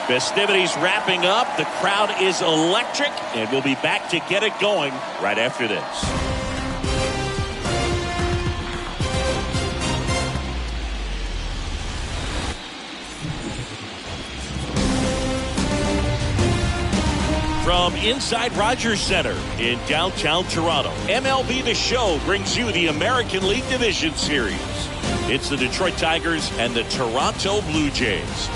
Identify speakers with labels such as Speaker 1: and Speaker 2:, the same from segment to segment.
Speaker 1: Festivities wrapping up. The crowd is electric, and we'll be back to get it going right after this. From inside Rogers Center in downtown Toronto, MLB The Show brings you the American League Division Series. It's the Detroit Tigers and the Toronto Blue Jays.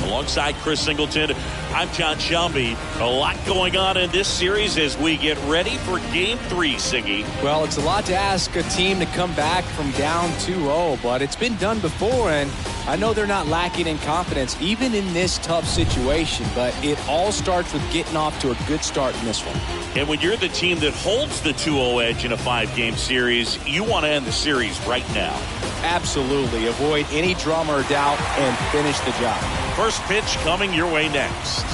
Speaker 1: Alongside Chris Singleton, I'm John Shelby. A lot going on in this series as we get ready for Game 3, Siggy.
Speaker 2: Well, it's a lot to ask a team to come back from down 2-0, but it's been done before, and I know they're not lacking in confidence, even in this tough situation, but it all starts with getting off to a good start in this one.
Speaker 1: And when you're the team that holds the 2-0 edge in a 5-game series, you want to end the series right now.
Speaker 2: Absolutely. Avoid any drama or doubt and finish the job.
Speaker 1: First pitch coming your way next.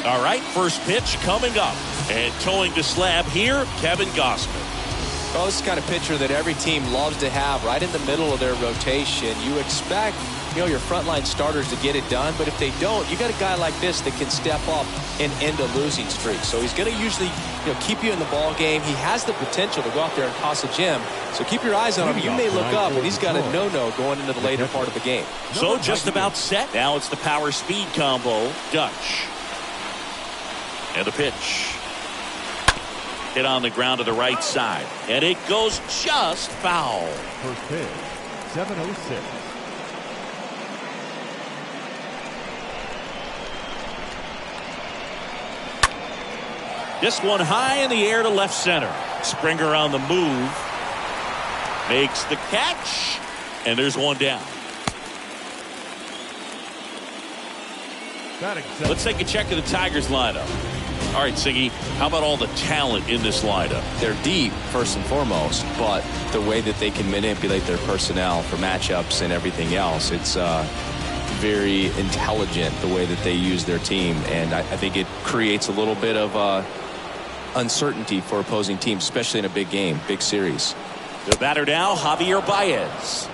Speaker 1: All right, first pitch coming up. And towing the slab here, Kevin Gausman.
Speaker 2: Well, this is the kind of pitcher that every team loves to have right in the middle of their rotation. You expect, your frontline starters to get it done, but if they don't, you got a guy like this that can step up and end a losing streak. So he's going to usually, keep you in the ball game. He has the potential to go out there and toss a gem. So keep your eyes on him. You may look up, and he's got a no-no going into the later part of the game.
Speaker 1: So just about set. Now it's the power-speed combo. Dutch. And the pitch. Hit on the ground to the right side. And it goes just foul.
Speaker 3: First pitch, 7:06.
Speaker 1: This one high in the air to left center. Springer on the move. Makes the catch. And there's one down. Let's take a check of the Tigers lineup. All right, Siggy, how about all the talent in this lineup?
Speaker 2: They're deep, first and foremost, but the way that they can manipulate their personnel for matchups and everything else, it's very intelligent the way that they use their team, and I think it creates a little bit of uncertainty for opposing teams, especially in a big game, big series.
Speaker 1: The batter now, Javier Baez.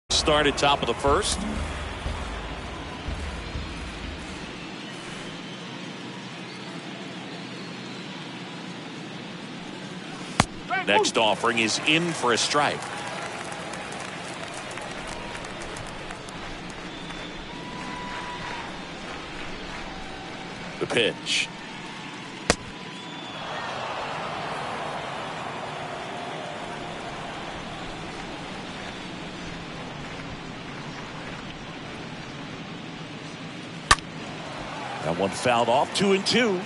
Speaker 1: Started top of the first. Next offering is in for a strike. The pitch. That one fouled off, 2-2.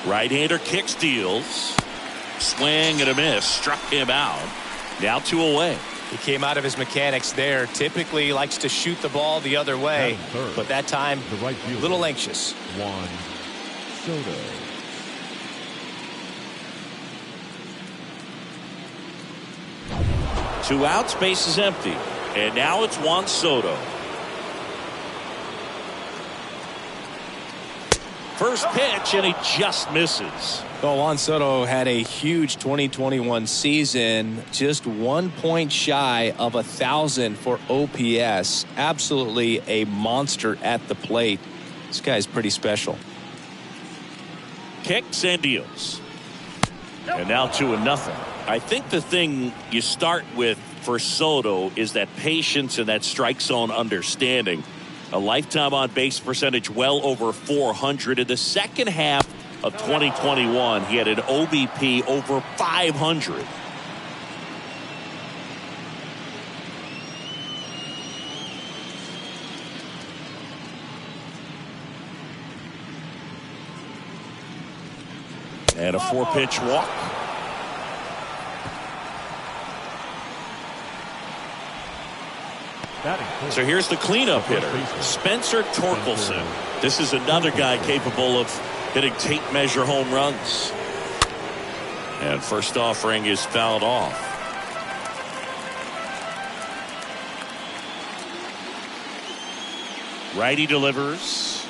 Speaker 1: Right-hander kick steals. Swing and a miss. Struck him out. Now 2 away.
Speaker 4: He came out of his mechanics there. Typically likes to shoot the ball the other way. But that time, a little anxious.
Speaker 3: Juan Soto.
Speaker 1: Two outs, base is empty. And now it's Juan Soto. First pitch, and he just misses.
Speaker 2: Well, Juan Soto had a huge 2021 season, just 1 point shy of 1,000 for OPS. Absolutely a monster at the plate. This guy's pretty special.
Speaker 1: Kicks and deals. And now 2-0. I think the thing you start with for Soto is that patience and that strike zone understanding. A lifetime on base percentage well over 400. In the second half of 2021, he had an OBP over 500. And a 4-pitch walk. So here's the cleanup hitter, Spencer Torkelson. This is another guy capable of hitting tape measure home runs. And first offering is fouled off. Righty delivers.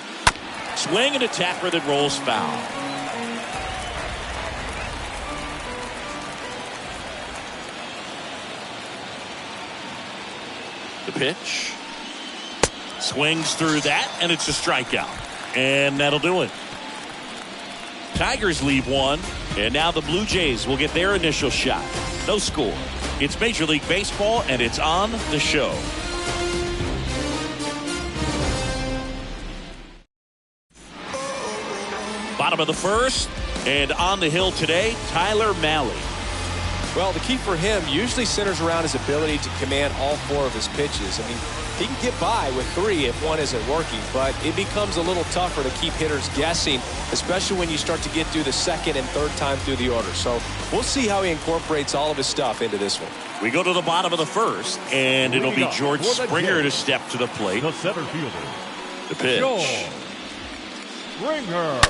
Speaker 1: Swing and a tapper that rolls foul. The pitch. Swings through that, and it's a strikeout. And that'll do it. Tigers leave one, and now the Blue Jays will get their initial shot. No score. It's Major League Baseball, and it's on the show. Bottom of the first, and on the hill today, Tyler Mahle.
Speaker 2: Well, the key for him usually centers around his ability to command all 4 of his pitches. I mean, he can get by with 3 if one isn't working, but it becomes a little tougher to keep hitters guessing, especially when you start to get through the second and third time through the order. So we'll see how he incorporates all of his stuff into this one.
Speaker 1: We go to the bottom of the first, and it'll be George Springer to step to the plate.
Speaker 3: The center fielder.
Speaker 1: The pitch.
Speaker 3: George Springer.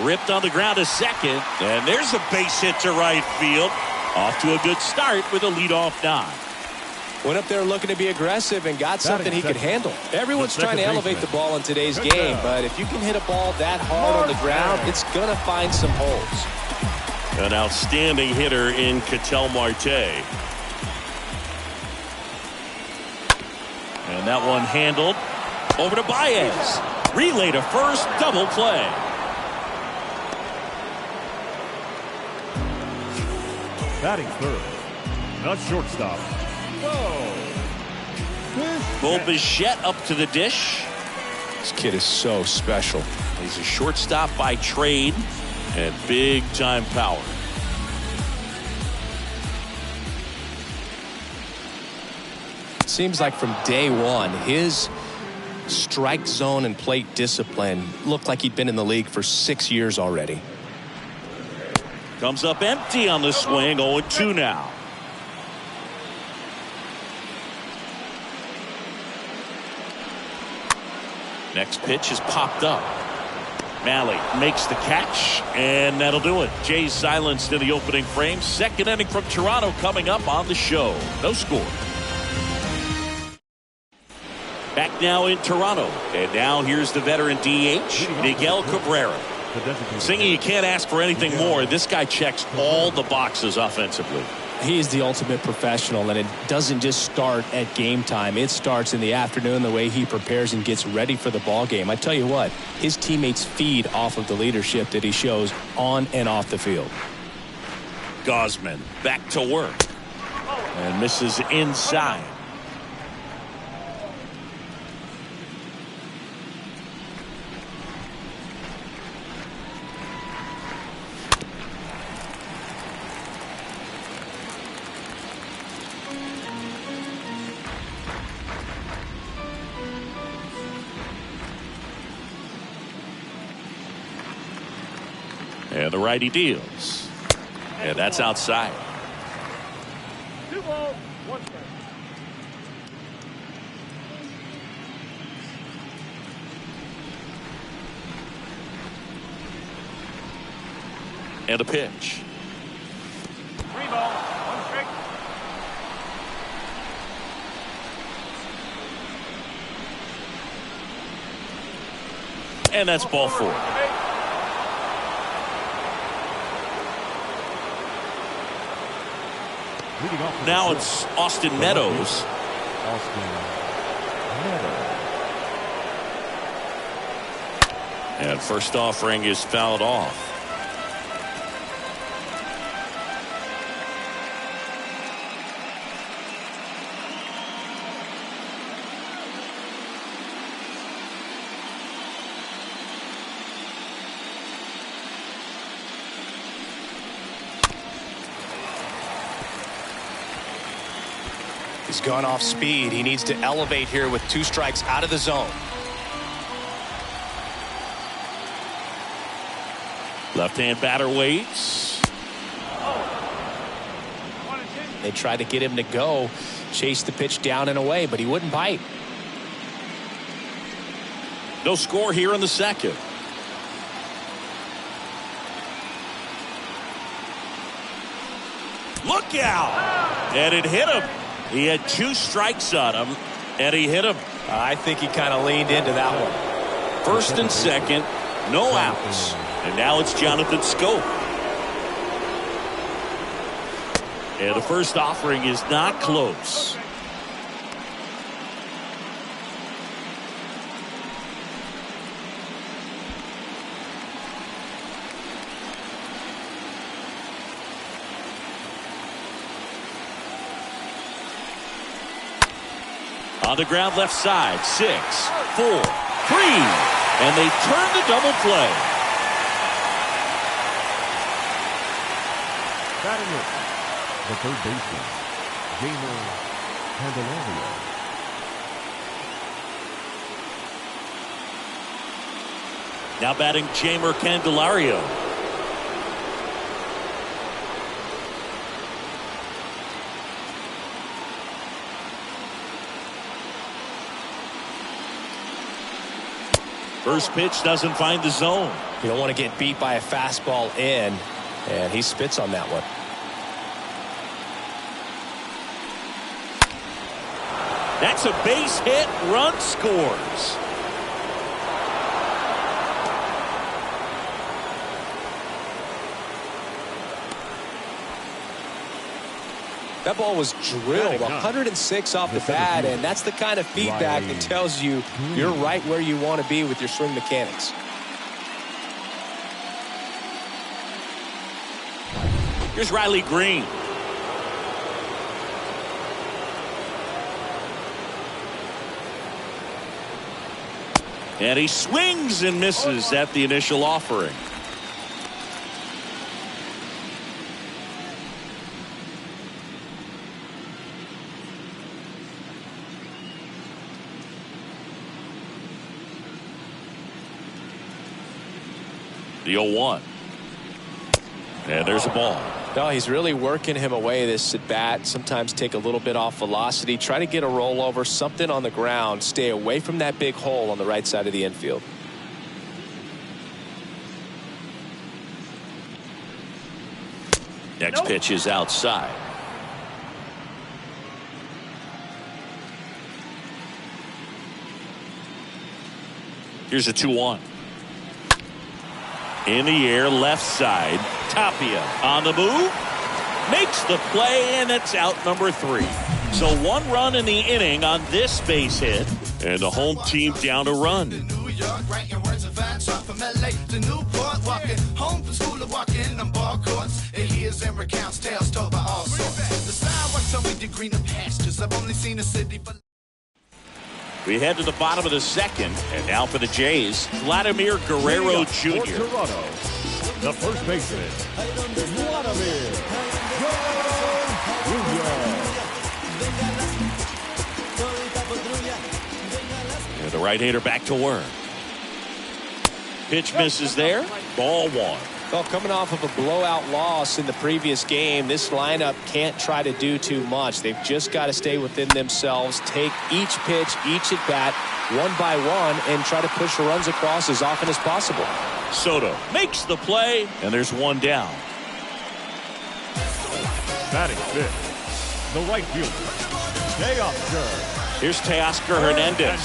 Speaker 1: Ripped on the ground to second, and there's a base hit to right field. Off to a good start with a leadoff dive.
Speaker 2: Went up there looking to be aggressive and got something he could handle. Everyone's trying to elevate the ball in today's game, but if you can hit a ball that hard on the ground, it's going to find some holes.
Speaker 1: An outstanding hitter in Ketel Marte. And that one handled. Over to Baez. Relay to first, double play.
Speaker 3: Batting third. Not shortstop.
Speaker 1: Bo Bichette up to the dish.
Speaker 2: This kid is so special.
Speaker 1: He's a shortstop by trade and big time power.
Speaker 2: Seems like from day one, his strike zone and plate discipline looked like he'd been in the league for 6 years already.
Speaker 1: Comes up empty on the swing. 0-2 now. Next pitch is popped up. Mahle makes the catch, and that'll do it. Jays silenced in the opening frame. Second inning from Toronto coming up on the show. No score. Back now in Toronto. And now here's the veteran DH, Miguel Cabrera. Singing, you can't ask for anything more. This guy checks all the boxes offensively.
Speaker 5: He is the ultimate professional, and it doesn't just start at game time. It starts in the afternoon, the way he prepares and gets ready for the ball game. I tell you what, his teammates feed off of the leadership that he shows on and off the field.
Speaker 1: Gausman back to work and misses inside. And the righty deals. And that's outside.
Speaker 3: 2 balls, 1 strike.
Speaker 1: And a pitch.
Speaker 3: 3 balls, 1 strike.
Speaker 1: And that's ball 4. Now it's Austin Meadows. And first offering is fouled off.
Speaker 2: He's gone off speed. He needs to elevate here with 2 strikes out of the zone.
Speaker 1: Left-hand batter waits.
Speaker 5: They tried to get him to go, chase the pitch down and away, but he wouldn't bite.
Speaker 1: No score here in the second. Look out! And it hit him. He had 2 strikes on him, and he hit him.
Speaker 5: I think he kind of leaned into that one.
Speaker 1: First and second, no outs. And now it's Jonathan Scope. And the first offering is not close. On the ground left side, 6, 4, 3. And they turn the double play.
Speaker 3: Batting it, the third baseman, Jamer Candelario.
Speaker 1: Now batting Jamer Candelario. First pitch doesn't find the zone.
Speaker 5: You don't want to get beat by a fastball in, and he spits on that one.
Speaker 1: That's a base hit. Run scores.
Speaker 2: That ball was drilled 106 off the bat, and that's the kind of feedback that tells you you're right where you want to be with your swing mechanics.
Speaker 1: Here's Riley Green. And he swings and misses at the initial offering. The 0-1. And there's a ball.
Speaker 2: No, he's really working him away this at bat. Sometimes take a little bit off velocity. Try to get a rollover, something on the ground. Stay away from that big hole on the right side of the infield.
Speaker 1: Next pitch is outside. Here's a 2-1. In the air, left side. Tapia on the move. Makes the play, and it's out number 3. So 1 run in the inning on this base hit. And the home team down a run. We head to the bottom of the second, and now for the Jays, Vladimir Guerrero Jr.
Speaker 3: For Toronto, the first baseman, Vladimir Guerrero Jr.
Speaker 1: And the right-hander back to work. Pitch misses there. Ball 1.
Speaker 2: Well, coming off of a blowout loss in the previous game, this lineup can't try to do too much. They've just got to stay within themselves, take each pitch, each at bat, one by one, and try to push the runs across as often as possible.
Speaker 1: Soto makes the play, and there's 1 down.
Speaker 3: Batting fifth, the right fielder, Teoscar.
Speaker 1: Here's Teoscar Hernandez.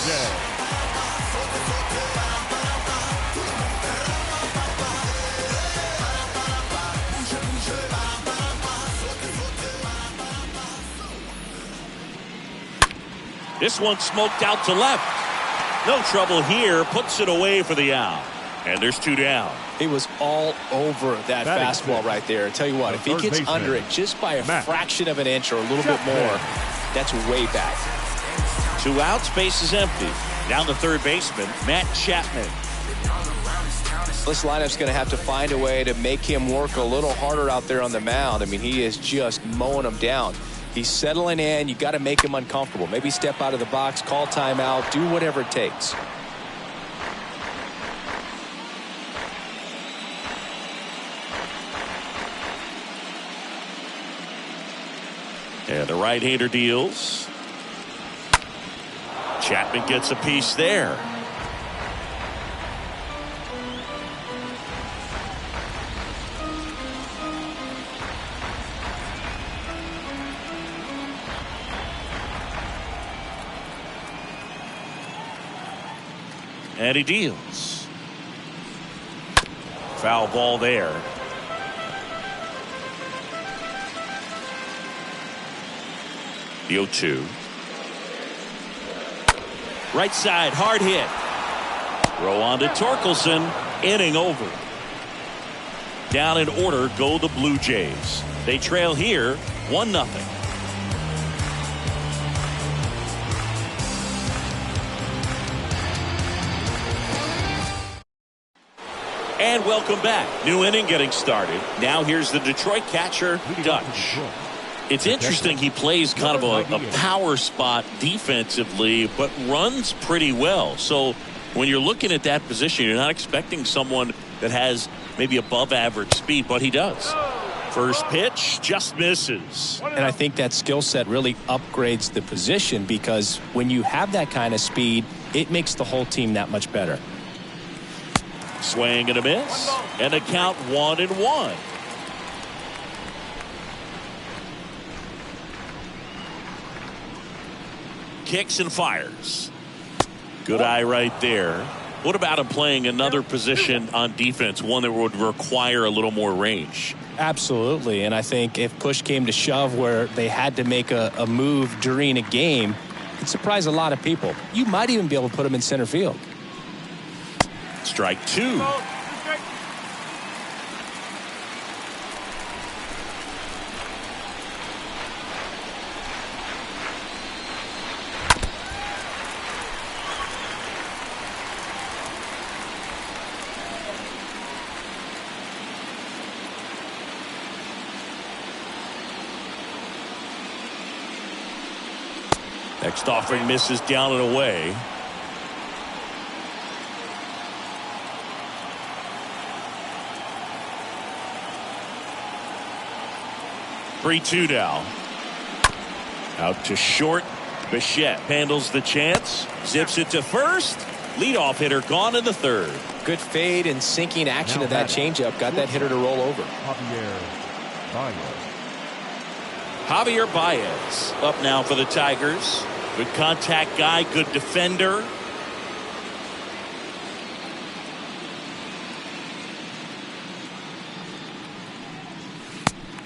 Speaker 1: This one smoked out to left. No trouble here. Puts it away for the out. And there's 2 down.
Speaker 2: He was all over that fastball right there. I tell you what, if he gets under it just by a fraction of an inch or a little bit more, that's way back.
Speaker 1: 2 outs, base is empty. Down the third baseman, Matt Chapman.
Speaker 2: This lineup's going to have to find a way to make him work a little harder out there on the mound. I mean, he is just mowing them down. He's settling in. You got to make him uncomfortable. Maybe step out of the box, call timeout, do whatever it takes.
Speaker 1: And the right-hander deals. Chapman gets a piece there. And he deals. Foul ball there. The 0-2. Right side, hard hit. Throw on to Torkelson. Inning over. Down in order go the Blue Jays. They trail here 1-0. And welcome back. New inning getting started. Now here's the Detroit catcher, Dutch. It's interesting, he plays kind of a power spot defensively, but runs pretty well. So when you're looking at that position, you're not expecting someone that has maybe above average speed, but he does. First pitch just misses.
Speaker 5: And I think that skill set really upgrades the position, because when you have that kind of speed, it makes the whole team that much better.
Speaker 1: Swing and a miss, and a count 1-1. Kicks and fires. Good eye right there. What about him playing another position on defense, one that would require a little more range?
Speaker 5: Absolutely, and I think if push came to shove where they had to make a move during a game, it'd surprise a lot of people. You might even be able to put him in center field.
Speaker 1: Strike 2. Next offering misses down and away. Three-2 now. Out to short. Bichette handles the chance. Zips it to first. Leadoff hitter gone in the third.
Speaker 2: Good fade and sinking action of that changeup. Got that hitter to roll over.
Speaker 1: Javier Baez up now for the Tigers. Good contact guy, good defender.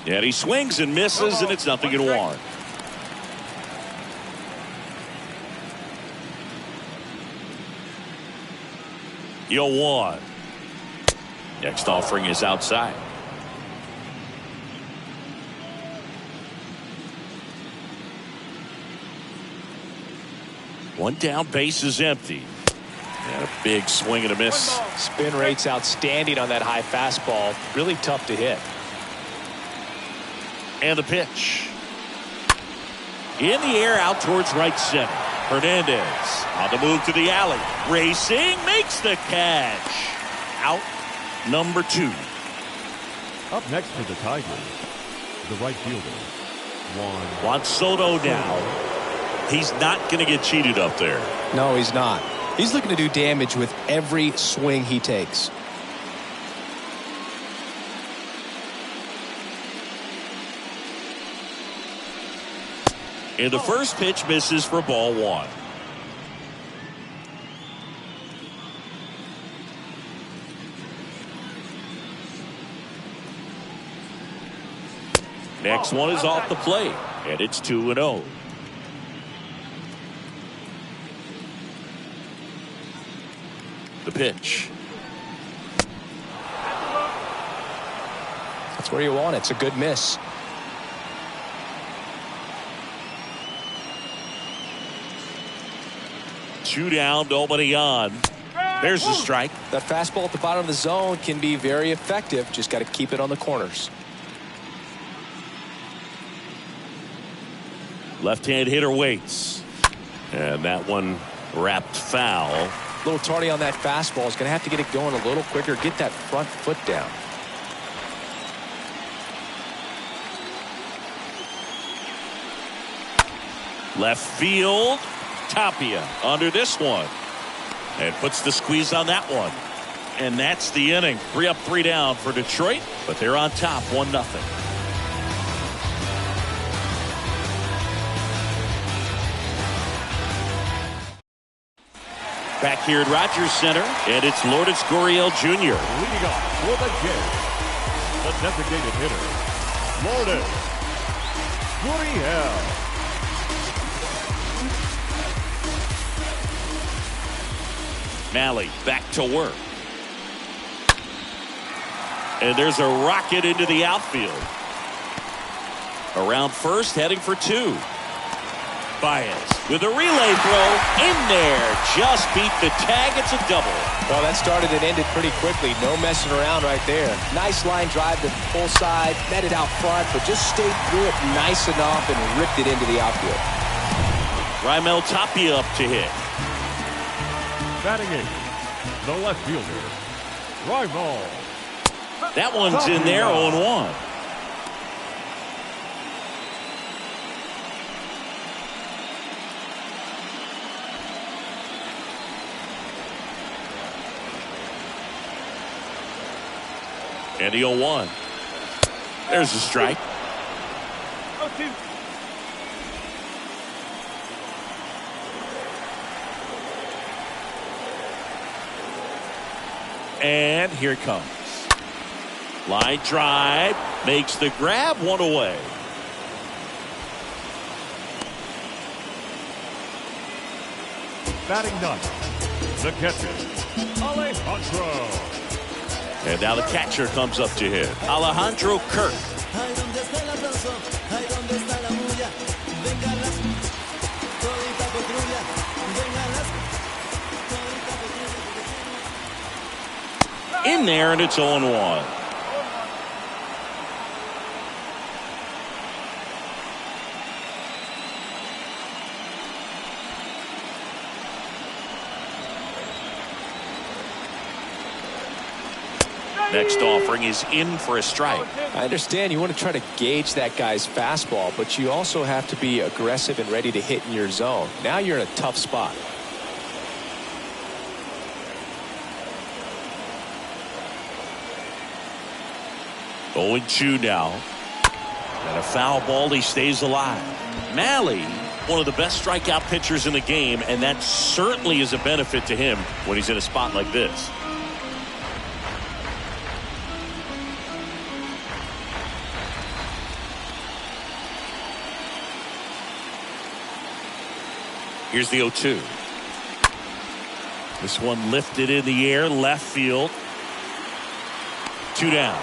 Speaker 1: And he swings and misses, and it's 0-1. The 0-1. Next offering is outside. One down, base is empty. And a big swing and a miss.
Speaker 2: Spin rate's outstanding on that high fastball. Really tough to hit.
Speaker 1: And the pitch. In the air out towards right center. Hernandez on the move to the alley. Racing, makes the catch. Out number 2.
Speaker 3: Up next for the Tigers, the right fielder,
Speaker 1: Juan Soto now. He's not going to get cheated up there.
Speaker 2: No, he's not. He's looking to do damage with every swing he takes.
Speaker 1: And the first pitch misses for ball 1. Next one is off the plate, and it's 2-0. The pitch.
Speaker 2: That's where you want it. It's a good miss.
Speaker 1: Two down, nobody on. There's the strike.
Speaker 2: That fastball at the bottom of the zone can be very effective. Just got to keep it on the corners.
Speaker 1: Left-hand hitter waits. And that one wrapped foul.
Speaker 2: A little tardy on that fastball. Is going to have to get it going a little quicker. Get that front foot down.
Speaker 1: Left field. Tapia under this one. And puts the squeeze on that one. And that's the inning. 3 up, 3 down for Detroit. But they're on top 1-0. Back here at Rogers Center, and it's Lourdes Gurriel Jr.
Speaker 3: Leading off for the game, the designated hitter, Lourdes Gurriel.
Speaker 1: Malley back to work. And there's a rocket into the outfield. Around first, heading for 2. Baez with a relay throw in there. Just beat the tag. It's a double.
Speaker 2: Well, that started and ended pretty quickly. No messing around right there. Nice line drive to full side. Met it out front, but just stayed through it nice enough and ripped it into the outfield.
Speaker 1: Raimel Tapia up to hit.
Speaker 3: Batting 8, the left fielder, Raimel.
Speaker 1: That one's in there, 0-1. And the 0-1. There's a strike. And here it comes. Line drive. Makes the grab, 1 away.
Speaker 3: Batting 9, the catcher, Alejandro.
Speaker 1: And now the catcher comes up to hit. Alejandro Kirk. In there, and it's 0-1. Next offering is in for a strike.
Speaker 2: I understand you want to try to gauge that guy's fastball, but you also have to be aggressive and ready to hit in your zone. Now you're in a tough spot.
Speaker 1: Oh, 2 now. And a foul ball. He stays alive. Malley, one of the best strikeout pitchers in the game, and that certainly is a benefit to him when he's in a spot like this. Here's the 0-2. This one lifted in the air, left field. 2 down.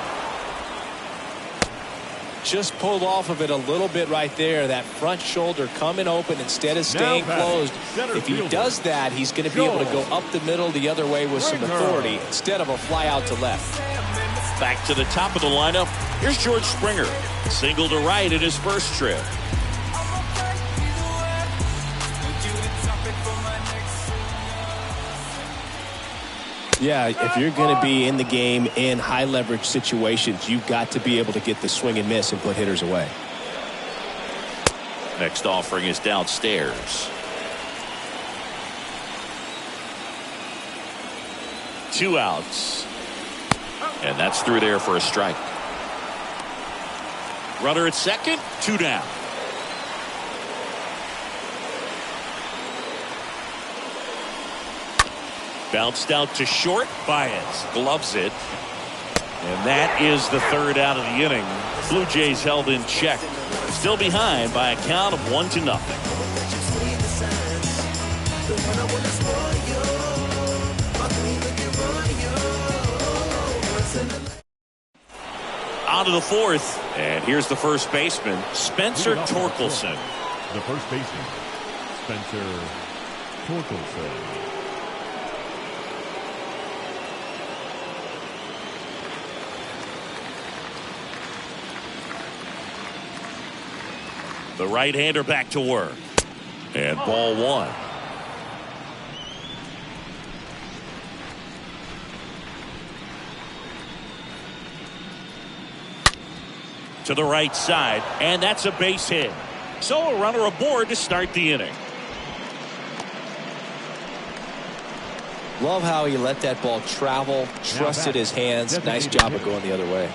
Speaker 2: Just pulled off of it a little bit right there. That front shoulder coming open instead of staying closed. If he does that, he's going to be able to go up the middle the other way with some authority instead of a fly out to left.
Speaker 1: Back to the top of the lineup. Here's George Springer. Single to right in his first trip.
Speaker 5: Yeah, if you're going to be in the game in high leverage situations, you've got to be able to get the swing and miss and put hitters away.
Speaker 1: Next offering is downstairs. 2 outs. And that's through there for a strike. Runner at second, 2 down. Bounced out to short. Baez gloves it. And that is the 3rd out of the inning. Blue Jays held in check. Still behind by a count of 1-0. On to the 4th. And here's the first baseman, Spencer Torkelson.
Speaker 3: The first baseman, Spencer Torkelson.
Speaker 1: The right-hander back to work. And ball 1. To the right side, and that's a base hit. So a runner aboard to start the inning.
Speaker 2: Love how he let that ball travel, trusted his hands. Nice job of going the other way.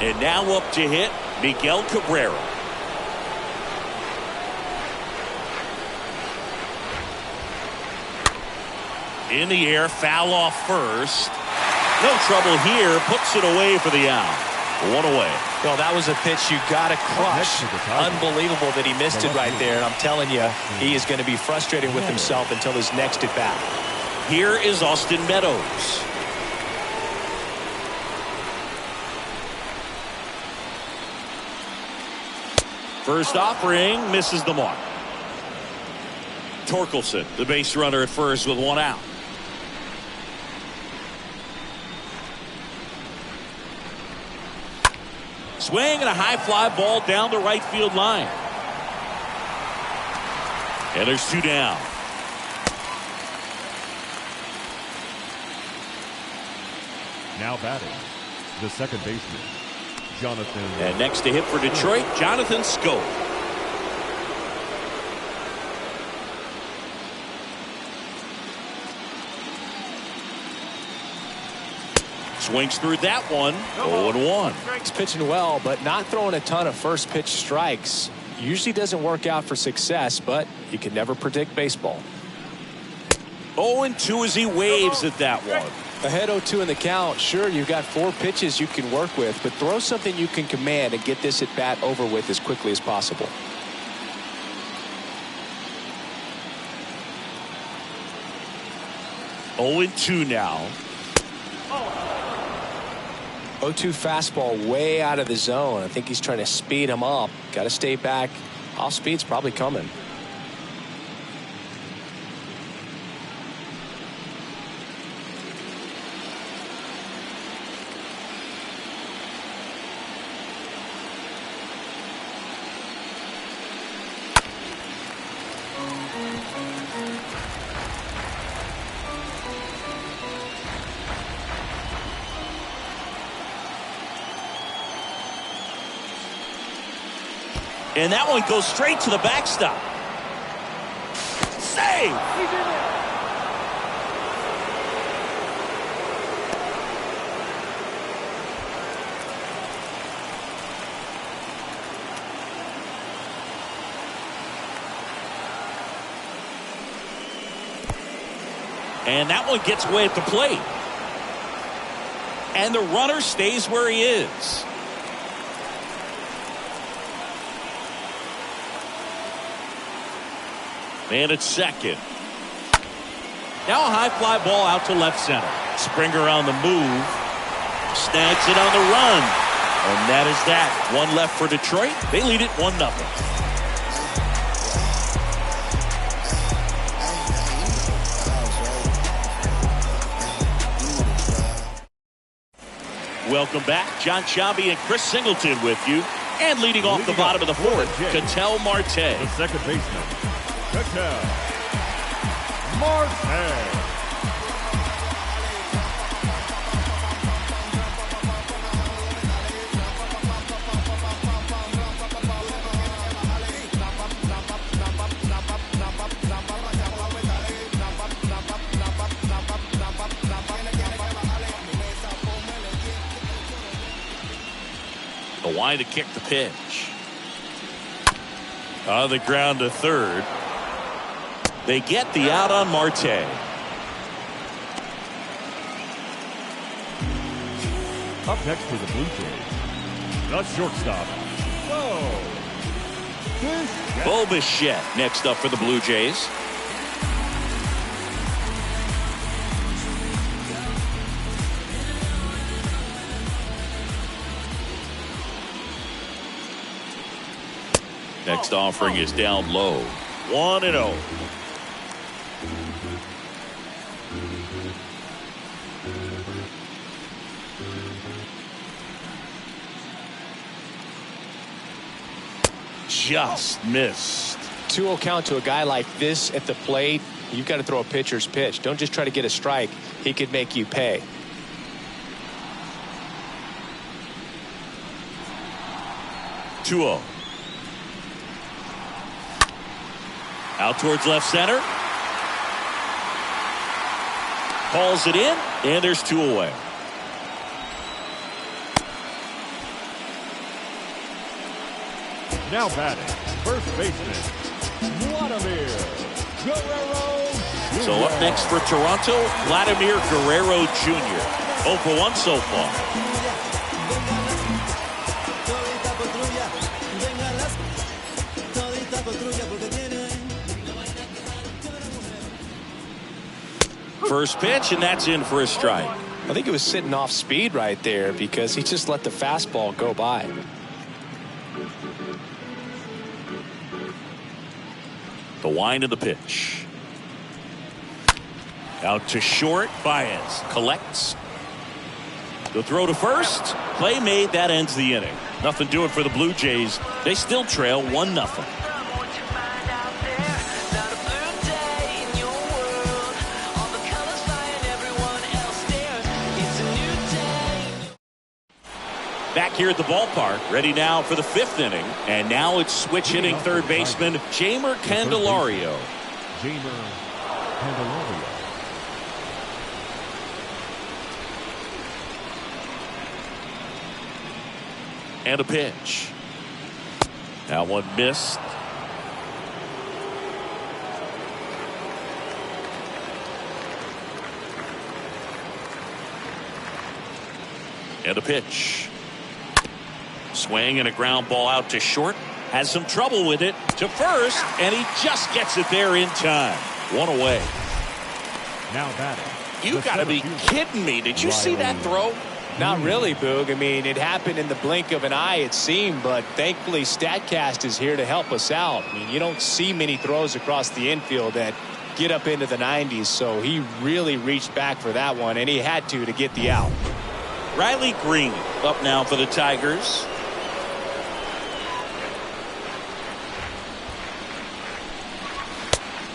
Speaker 1: And now up to hit, Miguel Cabrera. In the air, foul off first. No trouble here, puts it away for the out. One away.
Speaker 2: Well, that was a pitch you got to crush. Unbelievable that he missed it right there. And I'm telling you, he is going to be frustrated with himself until his next at bat.
Speaker 1: Here is Austin Meadows. First offering misses the mark. Torkelson, the base runner at first with one out. Swing and a high fly ball down the right field line. And there's two down.
Speaker 3: Now batting, the second baseman, Jonathan.
Speaker 1: And next to hit for Detroit, Jonathan Scope. Swings through that one. 0-1.
Speaker 5: He's pitching well, but not throwing a ton of first pitch strikes. Usually doesn't work out for success, but you can never predict baseball.
Speaker 1: 0-2 as he waves at that one.
Speaker 5: Ahead 0-2 in the count. Sure, you've got 4 pitches you can work with, but throw something you can command and get this at bat over with as quickly as possible.
Speaker 1: Oh, 0-2 now.
Speaker 5: 0-2 fastball way out of the zone. I think he's trying to speed him up. Got to stay back. Off speed's probably coming.
Speaker 1: And that one goes straight to the backstop. Save! And that one gets away at the plate. And the runner stays where he is. Man at second. Now a high fly ball out to left center. Springer on the move. Snags it on the run. And that is that. One left for Detroit. They lead it 1-0. Welcome back. John Sciambi and Chris Singleton with you. And leading off the bottom of the fourth, Ketel Marte.
Speaker 3: The second baseman, Ketel Marte.
Speaker 1: The line to kick the pitch. On the ground to third. They get the out on Marte.
Speaker 3: Up next for the Blue Jays, the shortstop,
Speaker 1: Bo Bichette next up for the Blue Jays. Next offering is down low. 1-0. Just missed.
Speaker 5: 2-0 count to a guy like this at the plate. You've got to throw a pitcher's pitch. Don't just try to get a strike. He could make you pay.
Speaker 1: 2-0. Out towards left center. Calls it in, and there's 2 away.
Speaker 3: Now batting, first baseman, Vladimir Guerrero.
Speaker 1: So up next for Toronto, Vladimir Guerrero Jr. 0 for 1 so far. First pitch, and that's in for a strike.
Speaker 5: I think it was sitting off speed right there because he just let the fastball go by.
Speaker 1: The wind of the pitch. Out to short. Baez collects. The throw to first. Play made. That ends the inning. Nothing doing for the Blue Jays. They still trail 1-0. Back here at the ballpark, ready now for the 5th inning. And now it's switch hitting third baseman Jeimer Candelario.
Speaker 3: Jeimer Candelario.
Speaker 1: And a pitch. That one missed. And a pitch. Swing and a ground ball out to short. Has some trouble with it to first, and he just gets it there in time. 1 away.
Speaker 3: Now batting.
Speaker 1: You got to be kidding me. Did you see that throw?
Speaker 5: Not really, Boog. I mean, it happened in the blink of an eye, it seemed, but thankfully StatCast is here to help us out. I mean, you don't see many throws across the infield that get up into the 90s, so he really reached back for that one, and he had to get the out.
Speaker 1: Riley Green up now for the Tigers.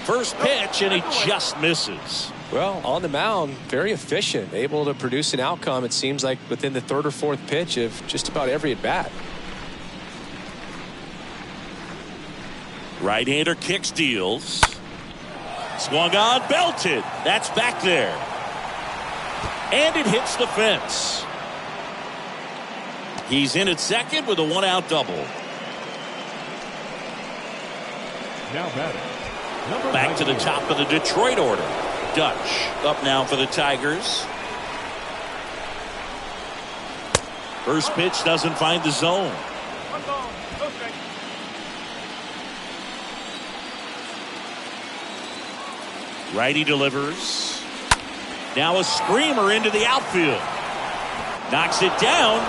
Speaker 1: First pitch, and he just misses.
Speaker 2: Well, on the mound, very efficient, able to produce an outcome, it seems like, within the 3rd or 4th pitch of just about every at-bat.
Speaker 1: Right-hander kicks, deals. Swung on, belted. That's back there. And it hits the fence. He's in at second with a 1-out double.
Speaker 3: Now batting.
Speaker 1: Back to the top of the Detroit order. Dutch up now for the Tigers. First pitch doesn't find the zone. Righty delivers. Now a screamer into the outfield. Knocks it down.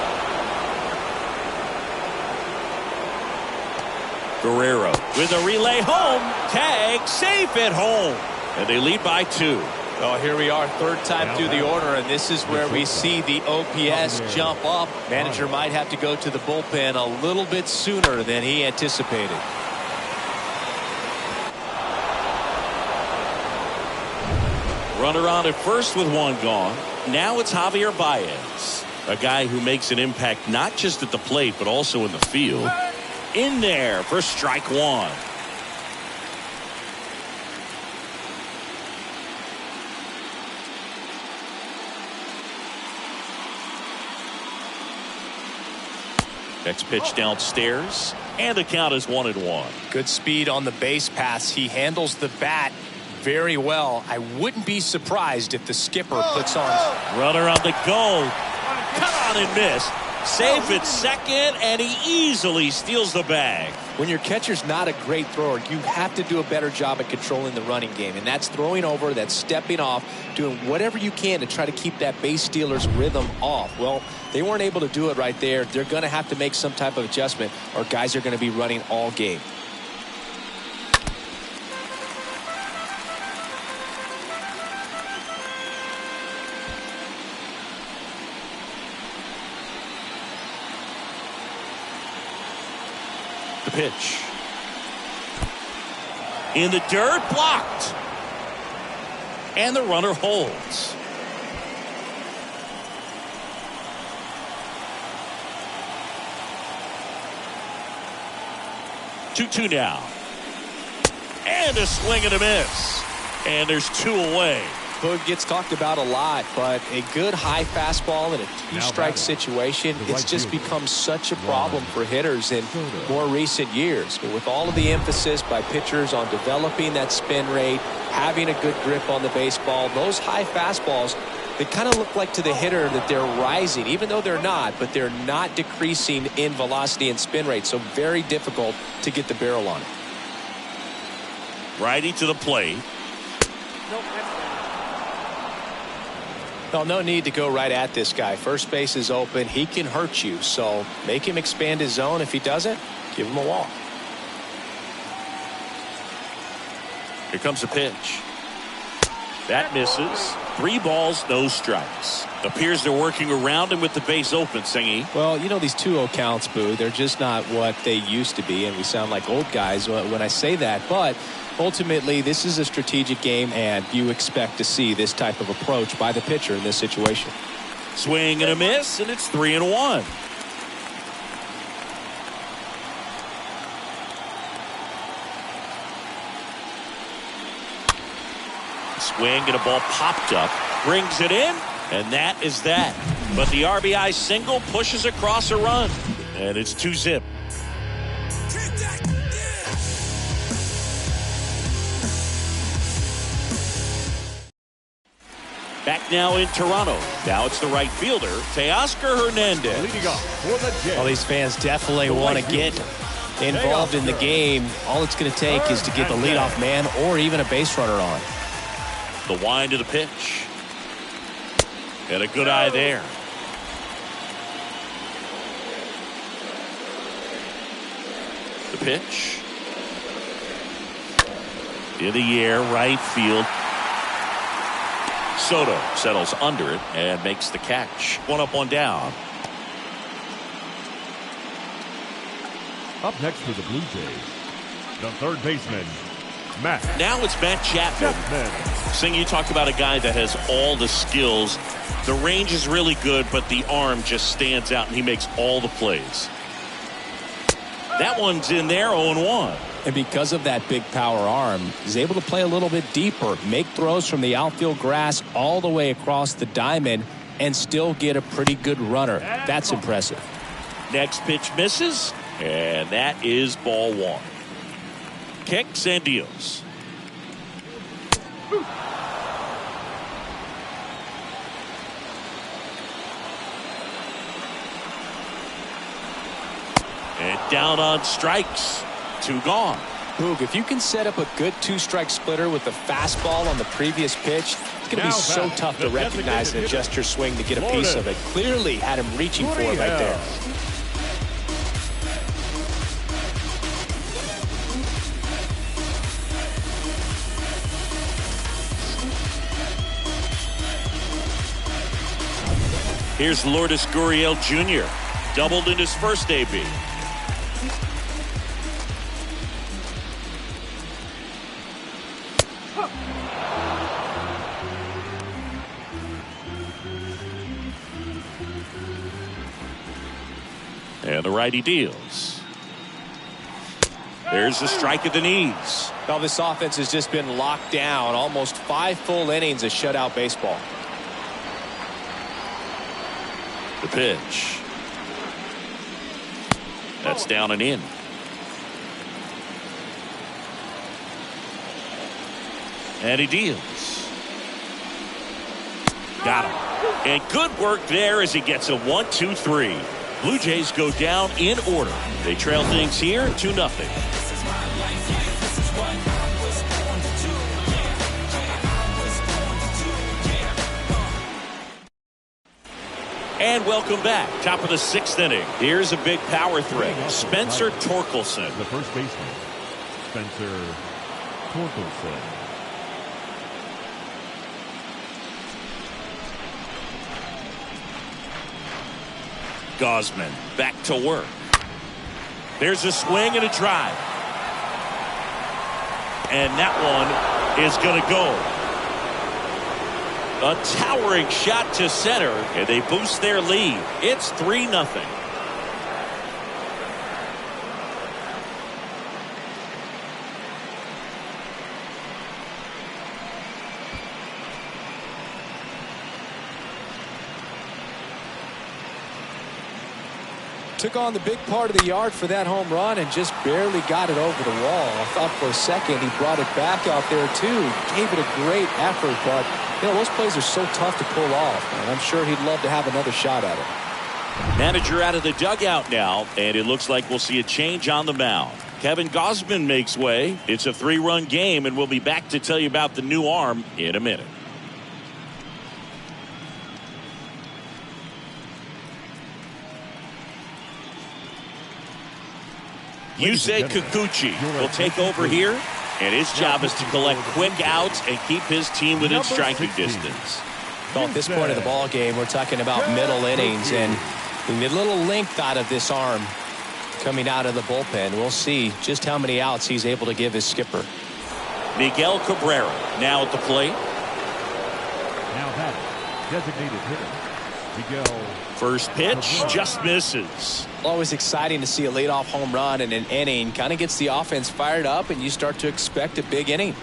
Speaker 1: Guerrero with a relay home. Tag safe at home. And they lead by 2.
Speaker 2: Well, here we are, 3rd time through the order, and this is where we see the OPS jump up. Manager might have to go to the bullpen a little bit sooner than he anticipated.
Speaker 1: Runner on at first with 1 gone. Now it's Javier Baez, a guy who makes an impact not just at the plate but also in the field. In there for strike 1. Next pitch downstairs, and the count is 1-1.
Speaker 5: Good speed on the base pass. He handles the bat very well. I wouldn't be surprised if the skipper puts on.
Speaker 1: Runner on the go. Cut on and miss. Safe at second, and he easily steals the bag.
Speaker 2: When your catcher's not a great thrower, you have to do a better job at controlling the running game, and that's throwing over, that's stepping off, doing whatever you can to try to keep that base stealer's rhythm off. Well, they weren't able to do it right there. They're going to have to make some type of adjustment, or guys are going to be running all game.
Speaker 1: The pitch. In the dirt, blocked. And the runner holds. 2-2 now. And a swing and a miss. And there's 2 away.
Speaker 2: Boog gets talked about a lot, but a good high fastball in a two-strike situation, it's just become such a problem for hitters in more recent years. But with all of the emphasis by pitchers on developing that spin rate, having a good grip on the baseball, those high fastballs, they kind of look like to the hitter that they're rising, even though they're not, but they're not decreasing in velocity and spin rate. So very difficult to get the barrel on it.
Speaker 1: Righty to the plate.
Speaker 2: Well, no need to go right at this guy. First base is open. He can hurt you. So make him expand his zone. If he doesn't, give him a walk.
Speaker 1: Here comes the pitch. That misses. 3 balls, no strikes. Appears they're working around him with the base open, Singy.
Speaker 5: Well, you know, these 2-0 counts, Boo, they're just not what they used to be, and we sound like old guys when I say that. But ultimately, this is a strategic game, and you expect to see this type of approach by the pitcher in this situation.
Speaker 1: Swing and a miss, and it's 3-1. Swing and a ball popped up, brings it in, and that is that. But the RBI single pushes across a run, and it's 2-zip. Back now in Toronto. Now it's the right fielder, Teoscar Hernandez.
Speaker 3: Leading off for the Jays.
Speaker 5: Well, these fans definitely want to get involved in the game. All it's going to take is to get the leadoff man or even a base runner on.
Speaker 1: The wind of the pitch. And a good eye there. The pitch. In the air, right field. Soto settles under it and makes the catch. 1 up, 1 down.
Speaker 3: Up next for the Blue Jays, the third baseman, Matt.
Speaker 1: Now it's Matt Chapman. Sing, you talked about a guy that has all the skills. The range is really good, but the arm just stands out, and he makes all the plays. That one's in there, 0-1.
Speaker 5: And because of that big power arm, he's able to play a little bit deeper, make throws from the outfield grass all the way across the diamond, and still get a pretty good runner. That's impressive.
Speaker 1: Next pitch misses, and that is ball 1. Kicks and deals. And down on strikes. 2 gone.
Speaker 2: Boog, if you can set up a good 2-strike splitter with the fastball on the previous pitch, it's going to be so tough to recognize and adjust your swing to get a piece of it. Clearly had him reaching for it right there.
Speaker 1: Here's Lourdes Gurriel Jr. Doubled in his first AB. And the righty deals. There's a strike at the knees.
Speaker 2: Well, this offense has just been locked down. Almost 5 full innings of shutout baseball.
Speaker 1: The pitch. That's down and in. And he deals. Got him. And good work there as he gets a 1-2-3. Blue Jays go down in order. They trail things here 2-0. And welcome back. Top of the 6th inning. Here's a big power threat. Spencer Torkelson.
Speaker 3: The first baseman, Spencer Torkelson.
Speaker 1: Gausman back to work. There's a swing and a drive. And that one is going to go. A towering shot to center, and they boost their lead. It's 3-0.
Speaker 2: Took on the big part of the yard for that home run and just barely got it over the wall. I thought for a second he brought it back out there too. Gave it a great effort, but you know, those plays are so tough to pull off, and I'm sure he'd love to have another shot at it.
Speaker 1: Manager out of the dugout now, and it looks like we'll see a change on the mound. Kevin Gausman makes way. It's a 3-run game, and we'll be back to tell you about the new arm in a minute. Yusei Kikuchi will take over here, and his job is to collect quick outs and keep his team within striking distance.
Speaker 5: Well, at this point of the ball game, we're talking about middle innings, and the little length out of this arm coming out of the bullpen. We'll see just how many outs he's able to give his skipper.
Speaker 1: Miguel Cabrera now at the plate.
Speaker 3: Now that designated hitter, Miguel.
Speaker 1: First pitch just misses.
Speaker 5: Always exciting to see a leadoff home run in an inning. Kind of gets the offense fired up, and you start to expect a big inning.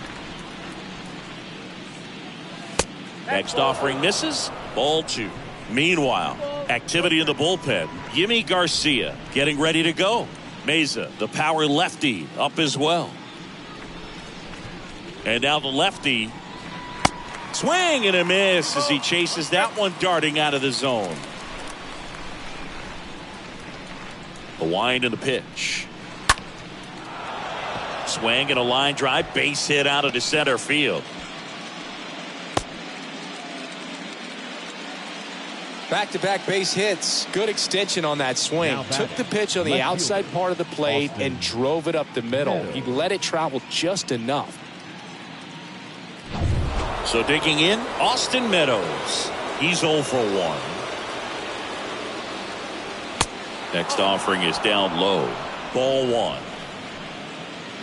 Speaker 1: Next offering misses. Ball 2. Meanwhile, activity in the bullpen. Yimi Garcia getting ready to go. Meza, the power lefty, up as well. And now the lefty. Swing and a miss as he chases that one darting out of the zone. The wind and the pitch. Swing and a line drive. Base hit out of the center field.
Speaker 2: Back-to-back base hits. Good extension on that swing. Took the pitch on the outside part of the plate and drove it up the middle. He let it travel just enough.
Speaker 1: So digging in, Austin Meadows. He's 0 for 1. Next offering is down low. Ball 1.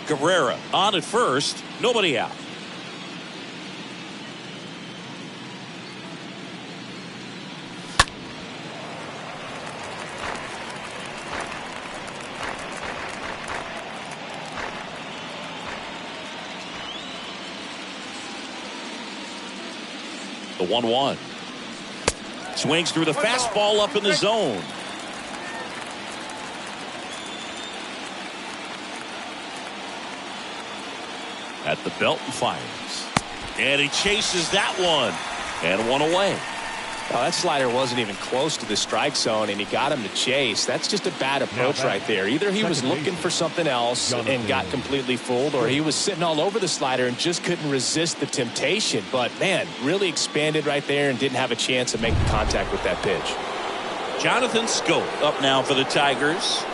Speaker 1: Cabrera on at first. Nobody out. The 1-1. Swings through the fastball up in the zone. At the belt and fires. And he chases that one. And one away.
Speaker 5: Well, that slider wasn't even close to the strike zone, and he got him to chase. That's just a bad approach right there. Either he was looking for something else and got completely fooled, or he was sitting all over the slider and just couldn't resist the temptation. But, man, really expanded right there and didn't have a chance of making contact with that pitch.
Speaker 1: Jonathan Scope up now for the Tigers.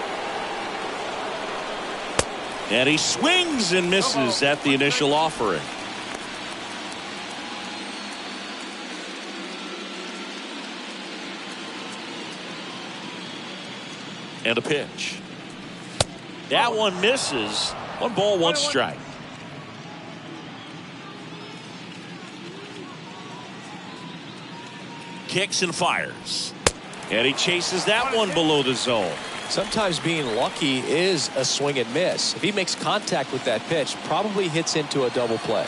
Speaker 1: And he swings and misses at the initial offering. And a pitch. That one misses. 1 ball, 1 strike. Kicks and fires. And he chases that one below the zone.
Speaker 2: Sometimes being lucky is a swing and miss. If he makes contact with that pitch, probably hits into a double play.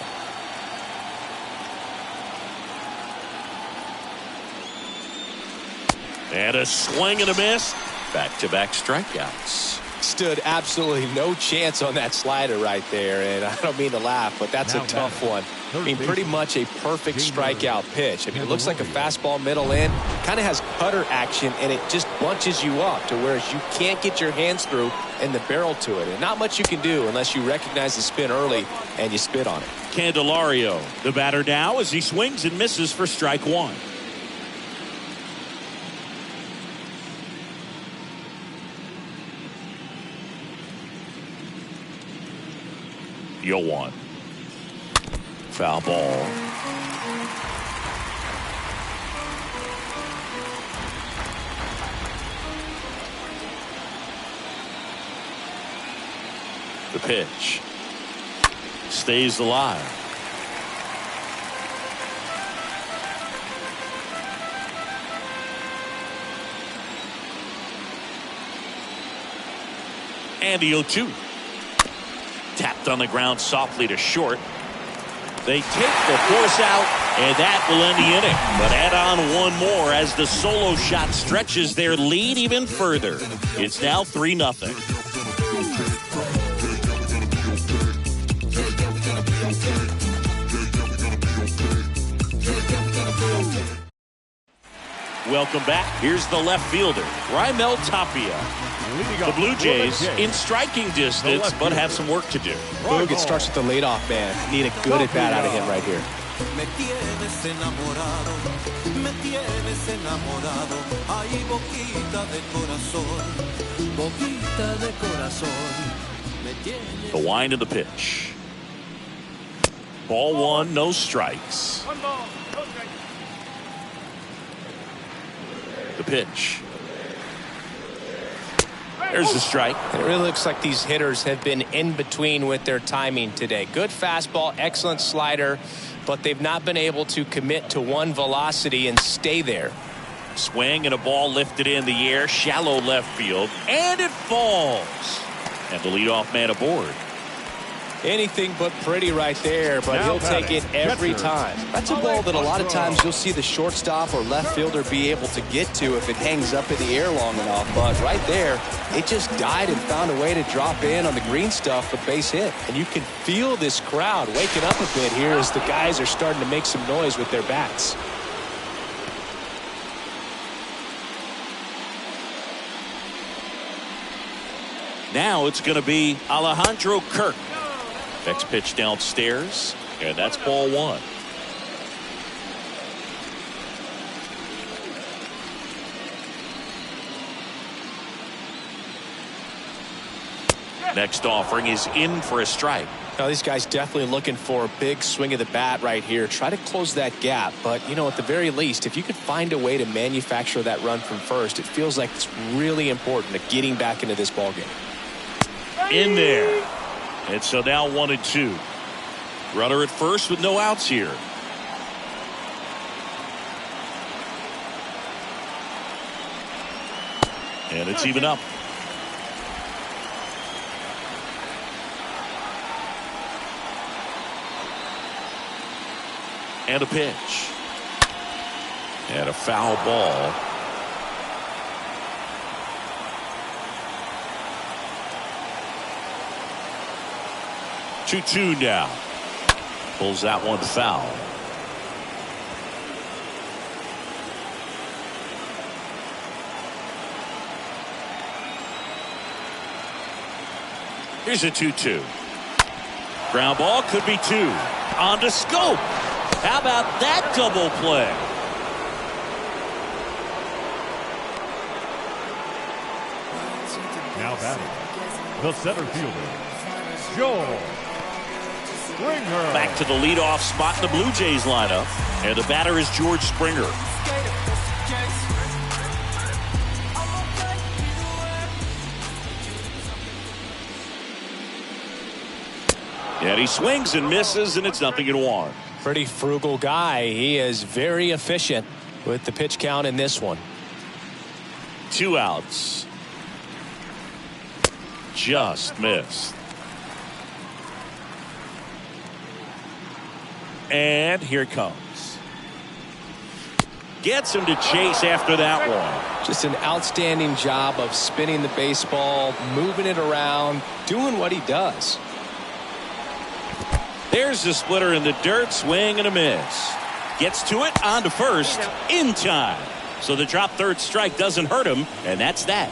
Speaker 1: And a swing and a miss. Back-to-back strikeouts.
Speaker 2: Stood absolutely no chance on that slider right there, and I don't mean to laugh, but that's a tough one. I mean, pretty much a perfect strikeout pitch. I mean, it looks like a fastball middle in, kind of has cutter action, and it just bunches you up to where you can't get your hands through and the barrel to it. And not much you can do unless you recognize the spin early and you spit on it.
Speaker 1: Candelario, the batter now, as he swings and misses for strike 1. Yoan. Foul ball. The pitch. Stays alive. And the 0-2. Tapped on the ground softly to short. They take the force out, And that will end the inning. But add on one more as the solo shot stretches their lead even further. It's now 3-0. Welcome back. Here's the left fielder, Raimel Tapia. The Blue Jays in striking distance, but have some work to do.
Speaker 5: Boog, it starts with the leadoff man. Need a good at-bat out of him right here.
Speaker 6: Me tienes enamorado, me tienes enamorado. Ay, boquita de corazón, me tienes.
Speaker 1: The wind of the pitch. Ball one, no strikes. The pitch. There's the strike.
Speaker 5: It really looks like these hitters have been in between with their timing today. Good fastball, excellent slider, but they've not been able to commit to one velocity and stay there.
Speaker 1: Swing and a ball lifted in the air, shallow left field, and it falls. And the leadoff man aboard.
Speaker 5: Anything but pretty right there, but he'll take it every time.
Speaker 2: That's a ball that a lot of times you'll see the shortstop or left fielder be able to get to if it hangs up in the air long enough. But right there, it just died and found a way to drop in on the green stuff with base hit.
Speaker 5: And you can feel this crowd waking up a bit here as the guys are starting to make some noise with their bats.
Speaker 1: Now it's going to be Alejandro Kirk. Next pitch downstairs, and that's ball one. Next offering is in for a strike.
Speaker 5: Now these guys definitely looking for a big swing of the bat right here. Try to close that gap, but you know, at the very least, if you could find a way to manufacture that run from first, it feels like it's really important to getting back into this ball game.
Speaker 1: In there. And so now 1-2. Runner at first with no outs here. And it's even up. And a pitch. And a foul ball. Two now. Pulls that one foul. Here's a 2-2. Ground ball, could be two. On to Scope. How about that double play?
Speaker 3: Now batting, the center fielder, Joel Springer.
Speaker 1: Back to the leadoff spot in the Blue Jays lineup. And the batter is George Springer. And he swings and misses, and it's 0-1.
Speaker 5: Pretty frugal guy. He is very efficient with the pitch count in this one.
Speaker 1: 2 outs. Just missed. And here it comes. Gets him to chase after that one.
Speaker 5: Just an outstanding job of spinning the baseball, moving it around, doing what he does.
Speaker 1: There's the splitter in the dirt, swing and a miss. Gets to it, on to first, in time. So the drop third strike doesn't hurt him, and that's that.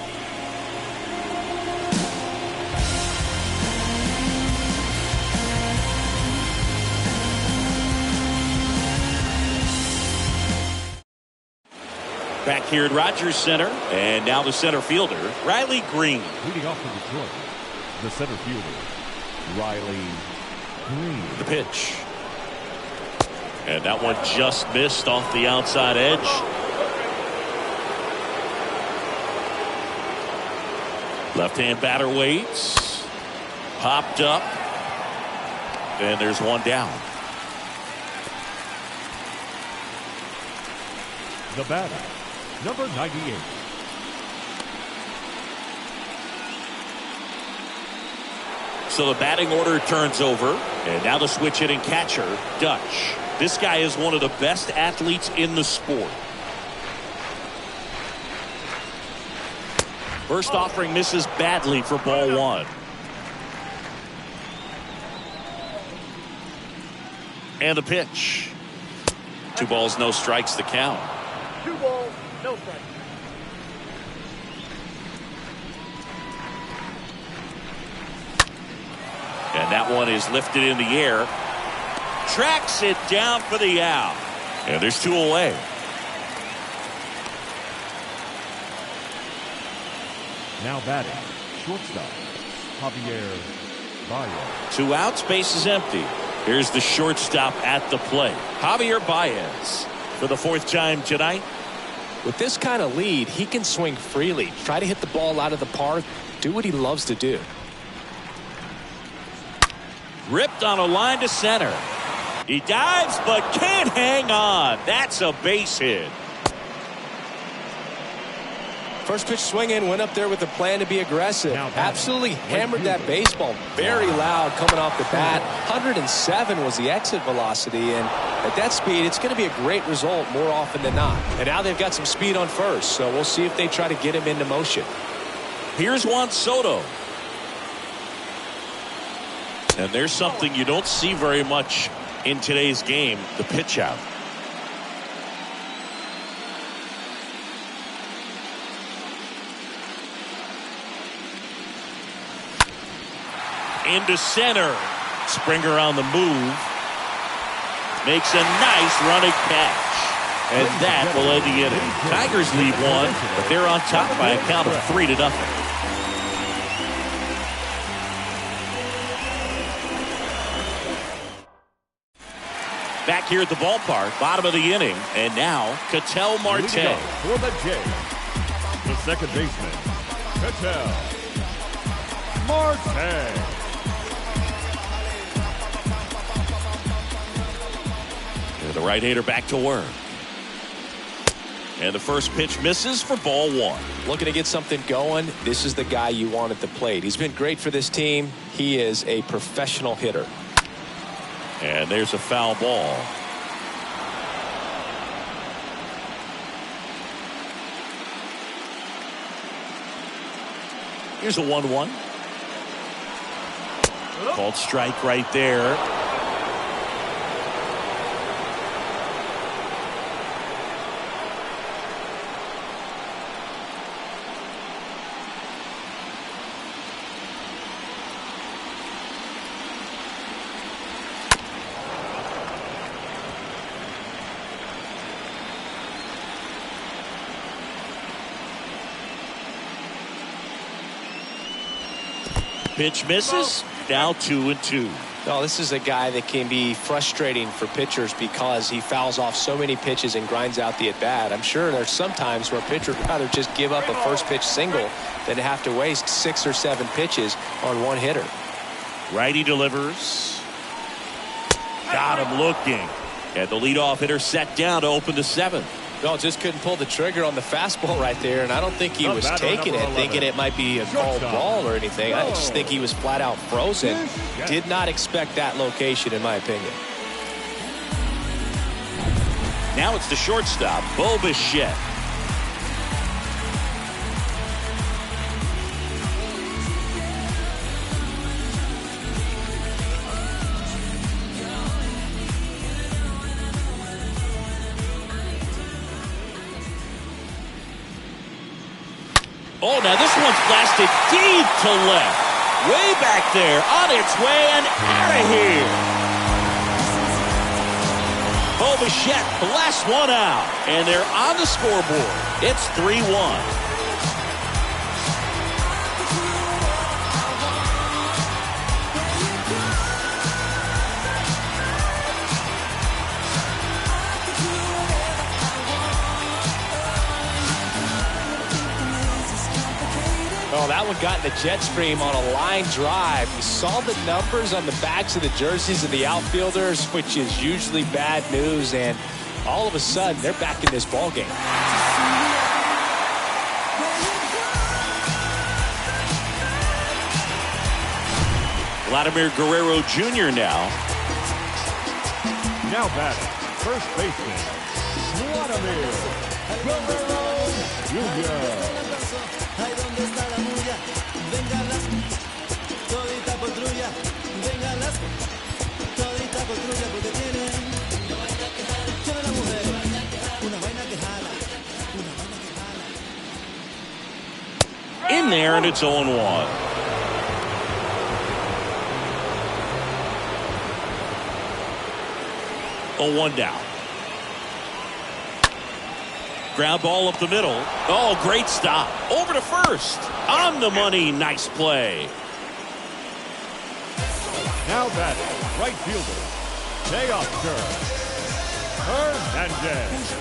Speaker 1: Back here at Rogers Center, and now the center fielder, Riley Green.
Speaker 3: Leading off for Detroit, the center fielder, Riley Green.
Speaker 1: The pitch. And that one just missed off the outside edge. Left-hand batter waits. Popped up. And there's one down.
Speaker 3: The batter, number 98.
Speaker 1: So the batting order turns over, and now the switch hitting catcher, Dutch. This guy is one of the best athletes in the sport. First offering misses badly for ball one. And the pitch. 2 balls, no strikes, the count.
Speaker 7: 2 balls, no strikes.
Speaker 1: And that one is lifted in the air. Tracks it down for the out. And there's 2 away.
Speaker 3: Now batting, shortstop, Javier Baez.
Speaker 1: 2 outs, base is empty. Here's the shortstop at the plate, Javier Baez, for the 4th time tonight.
Speaker 5: With this kind of lead, he can swing freely, try to hit the ball out of the park, do what he loves to do.
Speaker 1: Ripped on a line to center. He dives but can't hang on. That's a base hit.
Speaker 5: First pitch swinging, went up there with a plan to be aggressive. Absolutely hammered that baseball. Very loud coming off the bat. 107 was the exit velocity, and at that speed, it's going to be a great result more often than not. And now they've got some speed on first, so we'll see if they try to get him into motion.
Speaker 1: Here's Juan Soto. And there's something you don't see very much in today's game, the pitch out. Into center. Springer on the move. Makes a nice running catch. And that will end the inning. Tigers lead 1, but they're on top by a count of 3-0. Back here at the ballpark, bottom of the inning, and now Ketel Marte.
Speaker 3: For the Jays, the second baseman, Ketel Marte.
Speaker 1: And the right-hander back to work. And the first pitch misses for ball 1.
Speaker 5: Looking to get something going. This is the guy you want at the plate. He's been great for this team. He is a professional hitter.
Speaker 1: And there's a foul ball. Here's a 1-1. Called strike right there. Pitch misses. Now 2-2.
Speaker 5: No, this is a guy that can be frustrating for pitchers because he fouls off so many pitches and grinds out the at-bat. I'm sure there's some times where a pitcher would rather just give up a first pitch single than to have to waste 6 or 7 pitches on one hitter.
Speaker 1: Righty delivers. Got him looking. And the leadoff hitter set down to open the 7th.
Speaker 5: No, just couldn't pull the trigger on the fastball right there, and I don't think he was taking it, thinking it might be a called ball or anything. I just think he was flat out frozen. Did not expect that location, in my opinion.
Speaker 1: Now it's the shortstop, Bo Bichette. Oh, now this one's blasted deep to left. Way back there, on its way and out of here. Bo Bichette blasts one out, and they're on the scoreboard. It's 3-1.
Speaker 5: Oh, that one got in the jet stream on a line drive. You saw the numbers on the backs of the jerseys of the outfielders, which is usually bad news, and all of a sudden, they're back in this ball game. Vladimir Guerrero Jr. now.
Speaker 3: Now batting, first baseman, Vladimir Guerrero Jr.
Speaker 6: Ay, ¿dónde está la bulla? Venga las todita patrulla, venga las todita patrulla porque tienen la mujer, una vaina que jala, una vaina que jala.
Speaker 1: In there, and it's 0-1. One down. Ground ball up the middle. Oh, great stop. Over to first. On the money. Nice play.
Speaker 3: Now batting, right fielder, Teoscar Hernandez.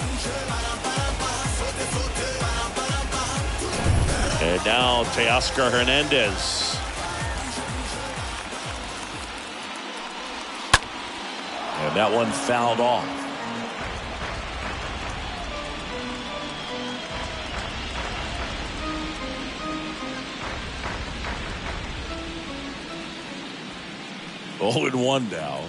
Speaker 1: And now Teoscar Hernandez. And that one fouled off. Oh, and 1 now.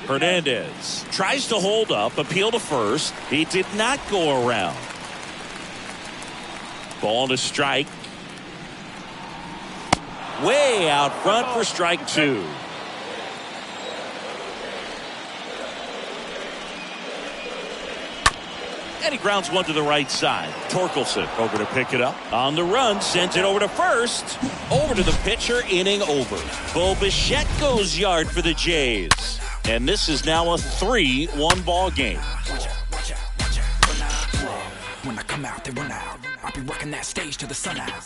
Speaker 1: Hernandez tries to hold up, appeal to first. He did not go around. Ball to strike. Way out front for strike 2. And he grounds one to the right side. Torkelson over to pick it up. On the run, sends it over to first. Over to the pitcher, inning over. Bo Bichette goes yard for the Jays. And this is now a 3-1 ball game.
Speaker 8: When I come out, they run out. I'll be working that stage till the sun out.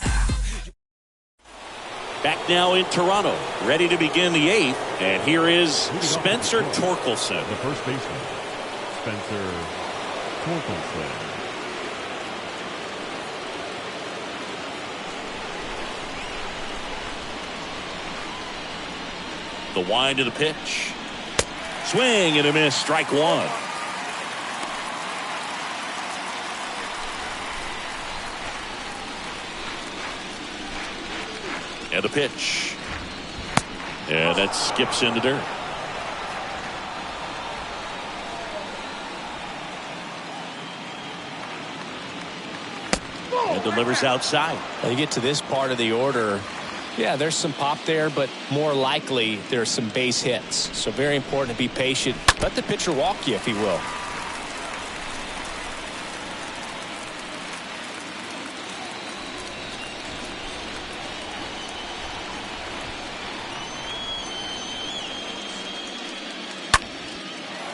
Speaker 1: Back now in Toronto, ready to begin the 8th. And here is Spencer Torkelson.
Speaker 3: The first baseman, Spencer Torkelson.
Speaker 1: The wind of the pitch. Swing and a miss. Strike 1. And the pitch. And that skips into dirt. And delivers outside.
Speaker 5: Well, you get to this part of the order. Yeah, there's some pop there, but more likely there's some base hits. So very important to be patient. Let the pitcher walk you, if he will.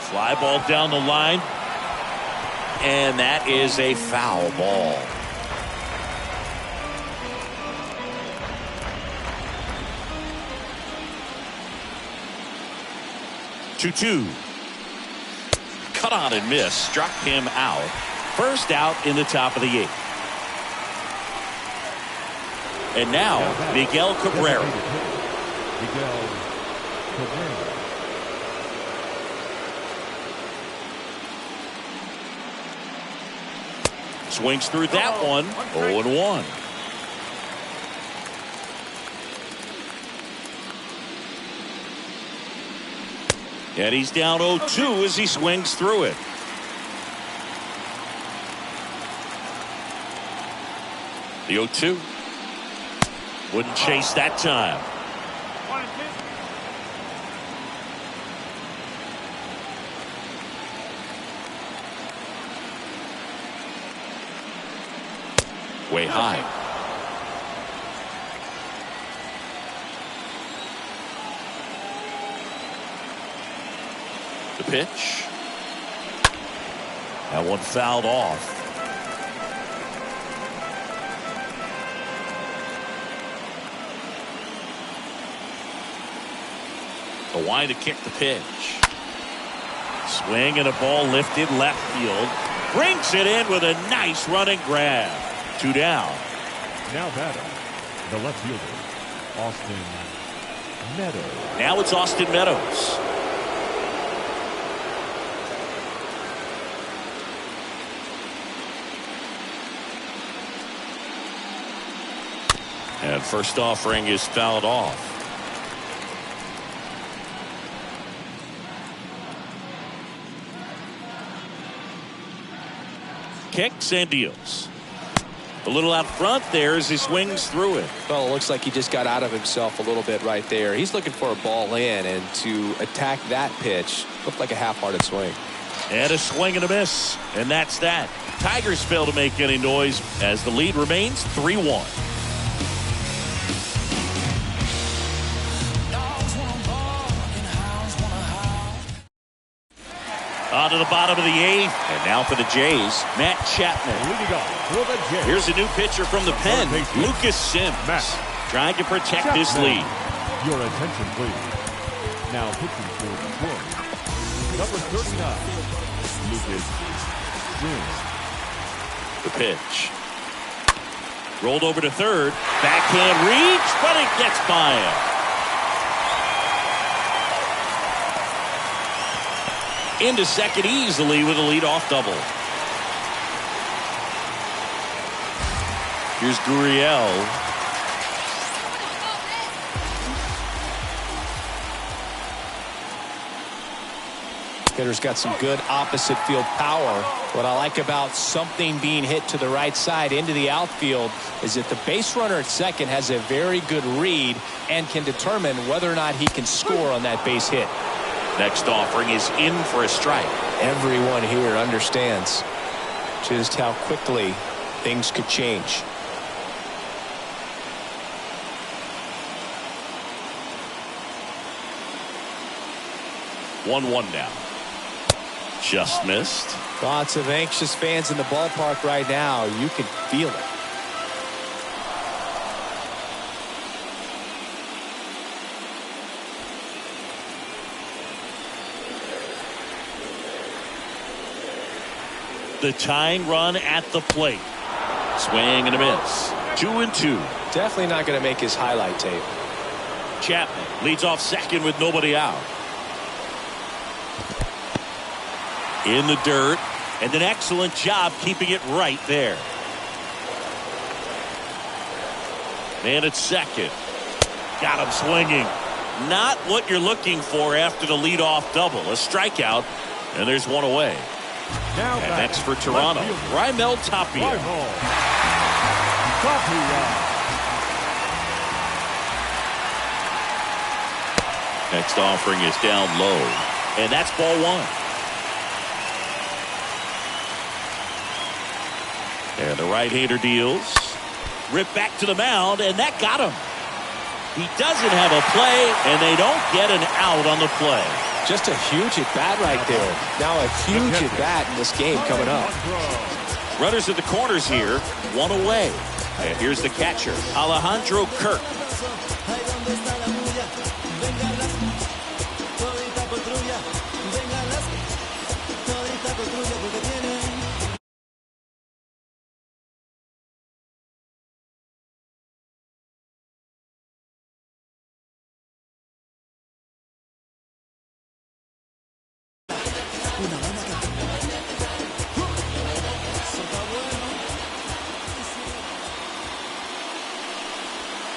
Speaker 1: Fly ball down the line. And that is a foul ball. Two. Cut on and miss. Struck him out. First out in the top of the 8th. And now Miguel Cabrera.
Speaker 3: Miguel Cabrera.
Speaker 1: Swings through that one. 0-1. And he's down 0-2 as he swings through it. The 0-2. Wouldn't chase that time. Way high. The pitch. That one fouled off. The wind to kick the pitch. Swing and a ball lifted left field. Brings it in with a nice running grab. 2 down.
Speaker 3: Now batting, the left fielder, Austin Meadows.
Speaker 1: Now it's Austin Meadows. And first offering is fouled off. kicks and deals. A little out front there as he swings through it.
Speaker 2: Well, it looks like he just got out of himself a little bit right there. He's looking for a ball in, and to attack that pitch looked like a half-hearted swing.
Speaker 1: And a swing and a miss. And that's that. Tigers fail to make any noise as the lead remains 3-1. On to the bottom of the 8th. And now for the Jays, Matt Chapman.
Speaker 3: Leading off for the Jays.
Speaker 1: Here's a new pitcher from the pen, Lucas Sims. Trying to protect his lead.
Speaker 3: Your attention, please. Now pitching for Detroit, number 39, Lucas Sims.
Speaker 1: The pitch. Rolled over to third. Backhand reach, but it gets by him. Into second easily with a leadoff double. Here's Gurriel.
Speaker 5: Hitter's got some good opposite field power. What I like about something being hit to the right side into the outfield is that the base runner at second has a very good read and can determine whether or not he can score on that base hit.
Speaker 1: Next offering is in for a strike.
Speaker 5: Everyone here understands just how quickly things could change.
Speaker 1: One now. Just missed.
Speaker 5: Lots of anxious fans in the ballpark right now. You can feel it.
Speaker 1: The tying run at the plate. Swing and a miss. 2-2.
Speaker 5: Definitely not going to make his highlight tape.
Speaker 1: Chapman leads off second with nobody out. In the dirt, and an excellent job keeping it right there. Man at second. Got him swinging. Not what you're looking for after the leadoff double. A strikeout, and there's one away.
Speaker 3: Now
Speaker 1: and next for Toronto, Raimel Tapia. Next offering is down low, and that's ball one. And the right-hander deals. Rip back to the mound, and that got him. He doesn't have a play, and they don't get an out on the play.
Speaker 5: Just a huge at-bat right there. Now a huge at-bat in this game coming up.
Speaker 1: Runners at the corners here, one away. And here's the catcher, Alejandro Kirk.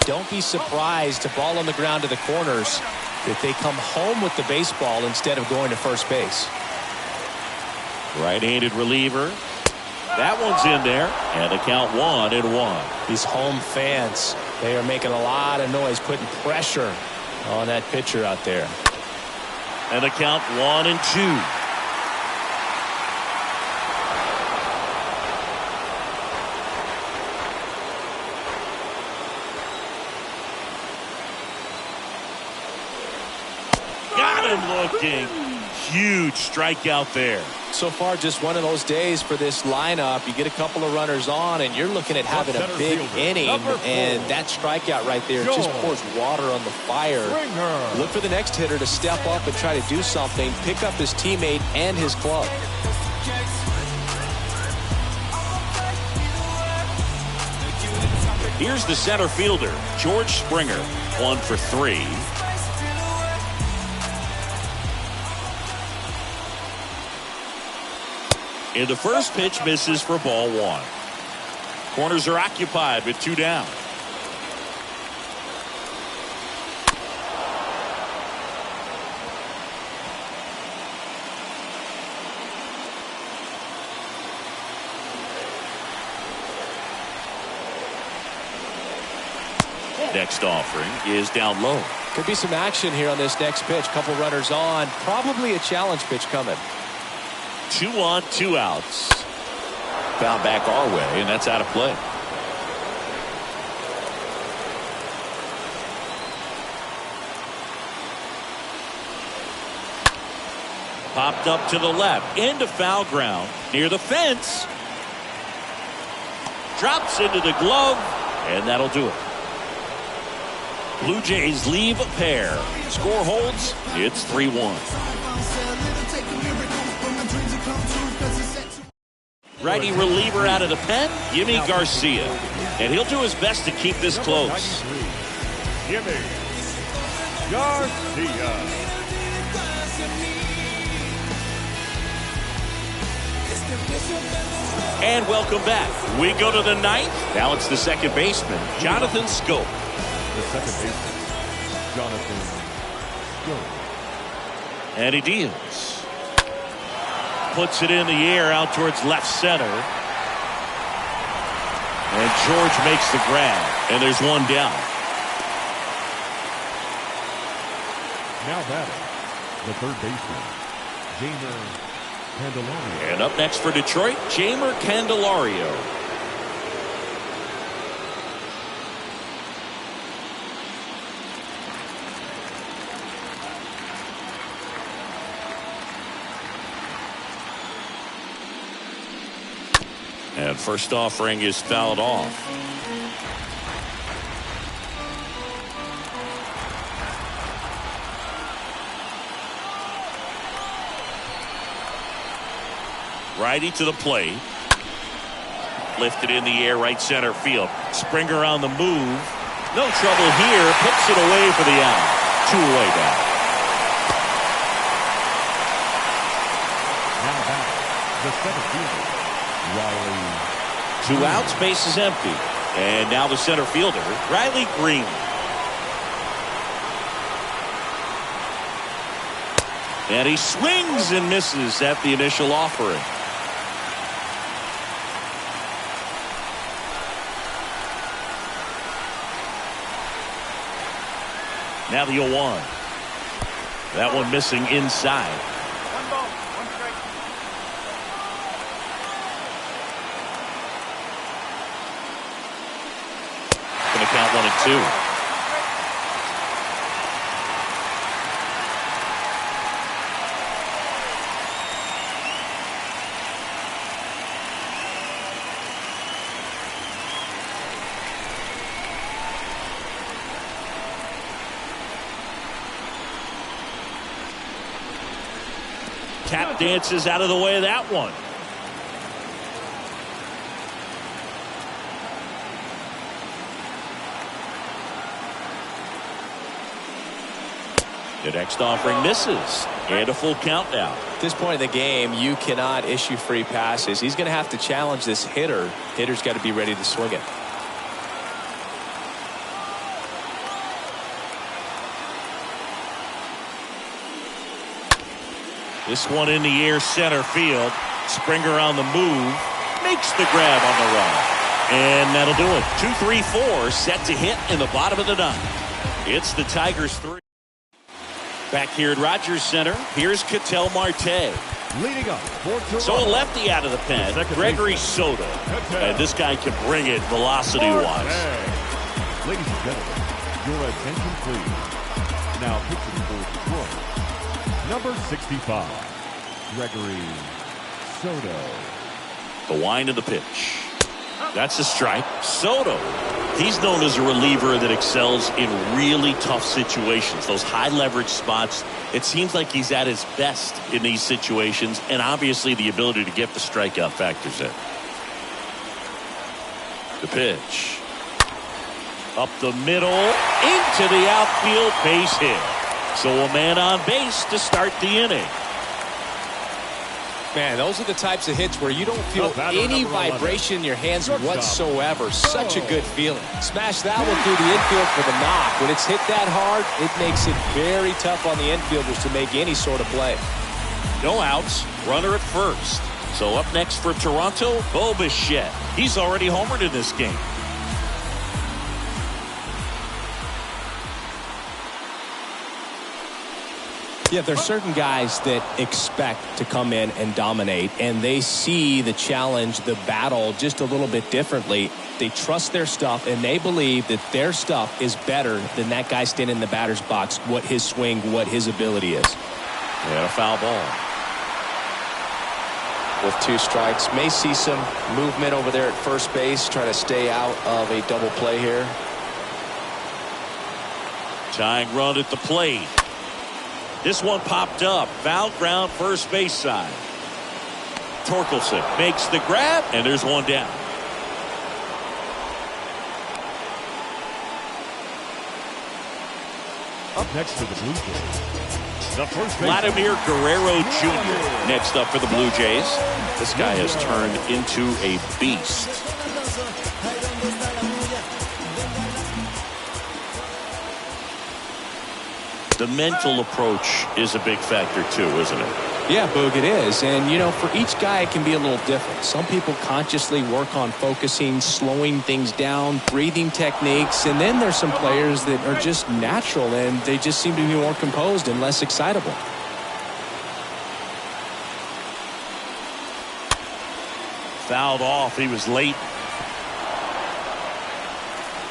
Speaker 5: Don't be surprised to ball on the ground to the corners that they come home with the baseball instead of going to first base.
Speaker 1: Right-handed reliever. That one's in there, and the count 1-1.
Speaker 5: These home fans, they are making a lot of noise, putting pressure on that pitcher out there.
Speaker 1: And the count 1-2. Looking huge strikeout there.
Speaker 5: So far, just one of those days for this lineup. You get a couple of runners on, and you're looking at having a big inning, and that strikeout right there just pours water on the fire. Look for the next hitter to step up and try to do something, pick up his teammate and his club.
Speaker 1: Here's the center fielder, George Springer, 1 for 3. And the first pitch misses for ball one. Corners are occupied with 2 down. Next offering is down low.
Speaker 2: Could be some action here on this next pitch. Couple runners on. Probably a challenge pitch coming.
Speaker 1: 2 on, 2 outs. Found back our way, and that's out of play. Popped up to the left, into foul ground, near the fence. Drops into the glove, and that'll do it. Blue Jays leave a pair. Score holds, it's 3-1. Righty reliever out of the pen, Yimi Garcia. And he'll do his best to keep this close.
Speaker 3: Yimi Garcia.
Speaker 1: And welcome back. We go to the ninth. Now it's the second baseman, Jonathan Scope.
Speaker 3: The second baseman, Jonathan Scope.
Speaker 1: And he deals. Puts it in the air out towards left center. And George makes the grab. And there's one down.
Speaker 3: Now batting, the third baseman, Jamer Candelario.
Speaker 1: And up next for Detroit, Jamer Candelario. And first offering is fouled off. Righty to the plate. Lifted in the air, right center field. Springer on the move. No trouble here. Puts it away for the out. 2 away now.
Speaker 3: Now back, the center fielder, Riley.
Speaker 1: 2 outs, base is empty. And now the center fielder, Riley Green. And he swings and misses at the initial offering. Now the 0-1. That one missing inside.
Speaker 7: 1 ball, 1 strike.
Speaker 1: Going to count 1 and 2. Tap dances out of the way of that one. The next offering misses. And a full count now.
Speaker 2: At this point in the game, you cannot issue free passes. He's going to have to challenge this hitter. Hitter's got to be ready to swing it.
Speaker 1: This one in the air, center field. Springer on the move. Makes the grab on the run. And that'll do it. 2-3-4 set to hit in the bottom of the ninth. It's the Tigers 3. Back here at Rogers Center, here's Ketel Marte.
Speaker 3: Leading up for Toronto.
Speaker 1: So a lefty out of the pen, Gregory Soto. And this guy can bring it velocity-wise.
Speaker 3: Ladies and gentlemen, your attention please. Now pitching for Detroit, number 65, Gregory Soto.
Speaker 1: The wind of the pitch. That's a strike. Soto, he's known as a reliever that excels in really tough situations. Those high leverage spots, it seems like he's at his best in these situations, and obviously the ability to get the strikeout factors in. The pitch. Up the middle, into the outfield, base hit. So a man on base to start the inning.
Speaker 2: Man, those are the types of hits where you don't feel any vibration in your hands whatsoever. Such a good feeling. Smash that one through the infield for the knock. When it's hit that hard, it makes it very tough on the infielders to make any sort of play.
Speaker 1: No outs, runner at first. So up next for Toronto, Bo Bichette. He's already homered in this game.
Speaker 5: Yeah, there's certain guys that expect to come in and dominate, and they see the challenge, the battle, just a little bit differently. They trust their stuff, and they believe that their stuff is better than that guy standing in the batter's box, what his swing, what his ability is.
Speaker 1: And a foul ball.
Speaker 2: With 2 strikes, may see some movement over there at first base, trying to stay out of a double play here.
Speaker 1: Tying run at the plate. This one popped up. Foul ground first base side. Torkelson makes the grab, and there's one down.
Speaker 3: Up next for the Blue Jays, the first
Speaker 1: Vladimir Guerrero Jr. next up for the Blue Jays. This guy has turned into a beast. The mental approach is a big factor too, isn't it?
Speaker 5: Yeah, Boog, it is. And, you know, for each guy, it can be a little different. Some people consciously work on focusing, slowing things down, breathing techniques. And then there's some players that are just natural, and they just seem to be more composed and less excitable.
Speaker 1: Fouled off. He was late.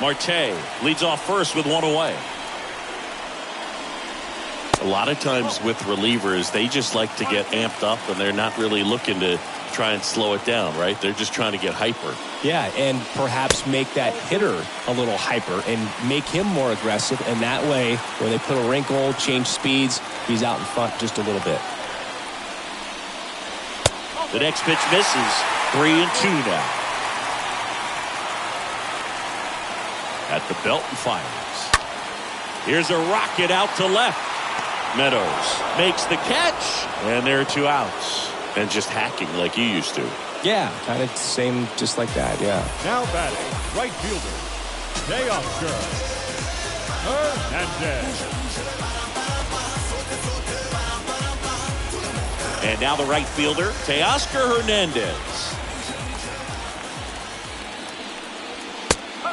Speaker 1: Marte leads off first with 1 away. A lot of times with relievers, they just like to get amped up, and they're not really looking to try and slow it down, right? They're just trying to get hyper.
Speaker 5: Yeah, and perhaps make that hitter a little hyper and make him more aggressive. And that way, when they put a wrinkle, change speeds, he's out in front just a little bit.
Speaker 1: The next pitch misses. 3-2 now. At the belt and fires. Here's a rocket out to left. Meadows makes the catch, and there are 2 outs. And just hacking like you used to.
Speaker 5: Yeah, kind of same, just like that, yeah.
Speaker 3: Now batting, right fielder, Teoscar Hernandez.
Speaker 1: And now the right fielder, Teoscar Hernandez.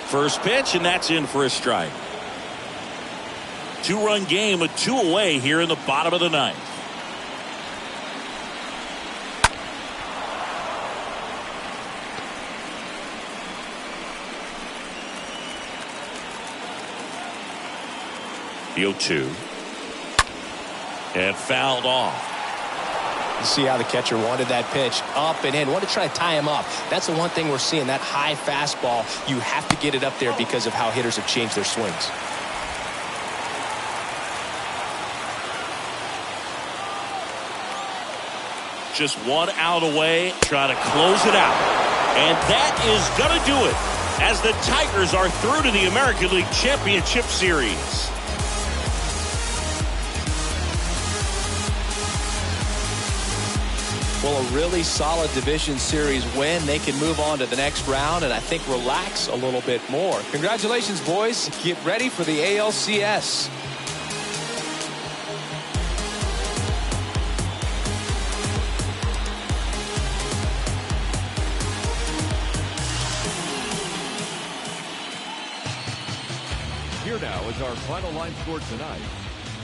Speaker 1: First pitch, and that's in for a strike. 2-run game, a 2 away here in the bottom of the 9th. The 0-2. And fouled off.
Speaker 2: You see how the catcher wanted that pitch up and in. Wanted to try to tie him up. That's the one thing we're seeing, that high fastball. You have to get it up there because of how hitters have changed their swings.
Speaker 1: Just 1 out away, trying to close it out. And that is going to do it as the Tigers are through to the American League Championship Series.
Speaker 2: Well, a really solid division series win. They can move on to the next round and I think relax a little bit more. Congratulations, boys. Get ready for the ALCS.
Speaker 3: Here now is our final line score tonight.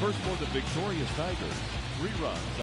Speaker 3: First for the victorious Tigers, 3 runs.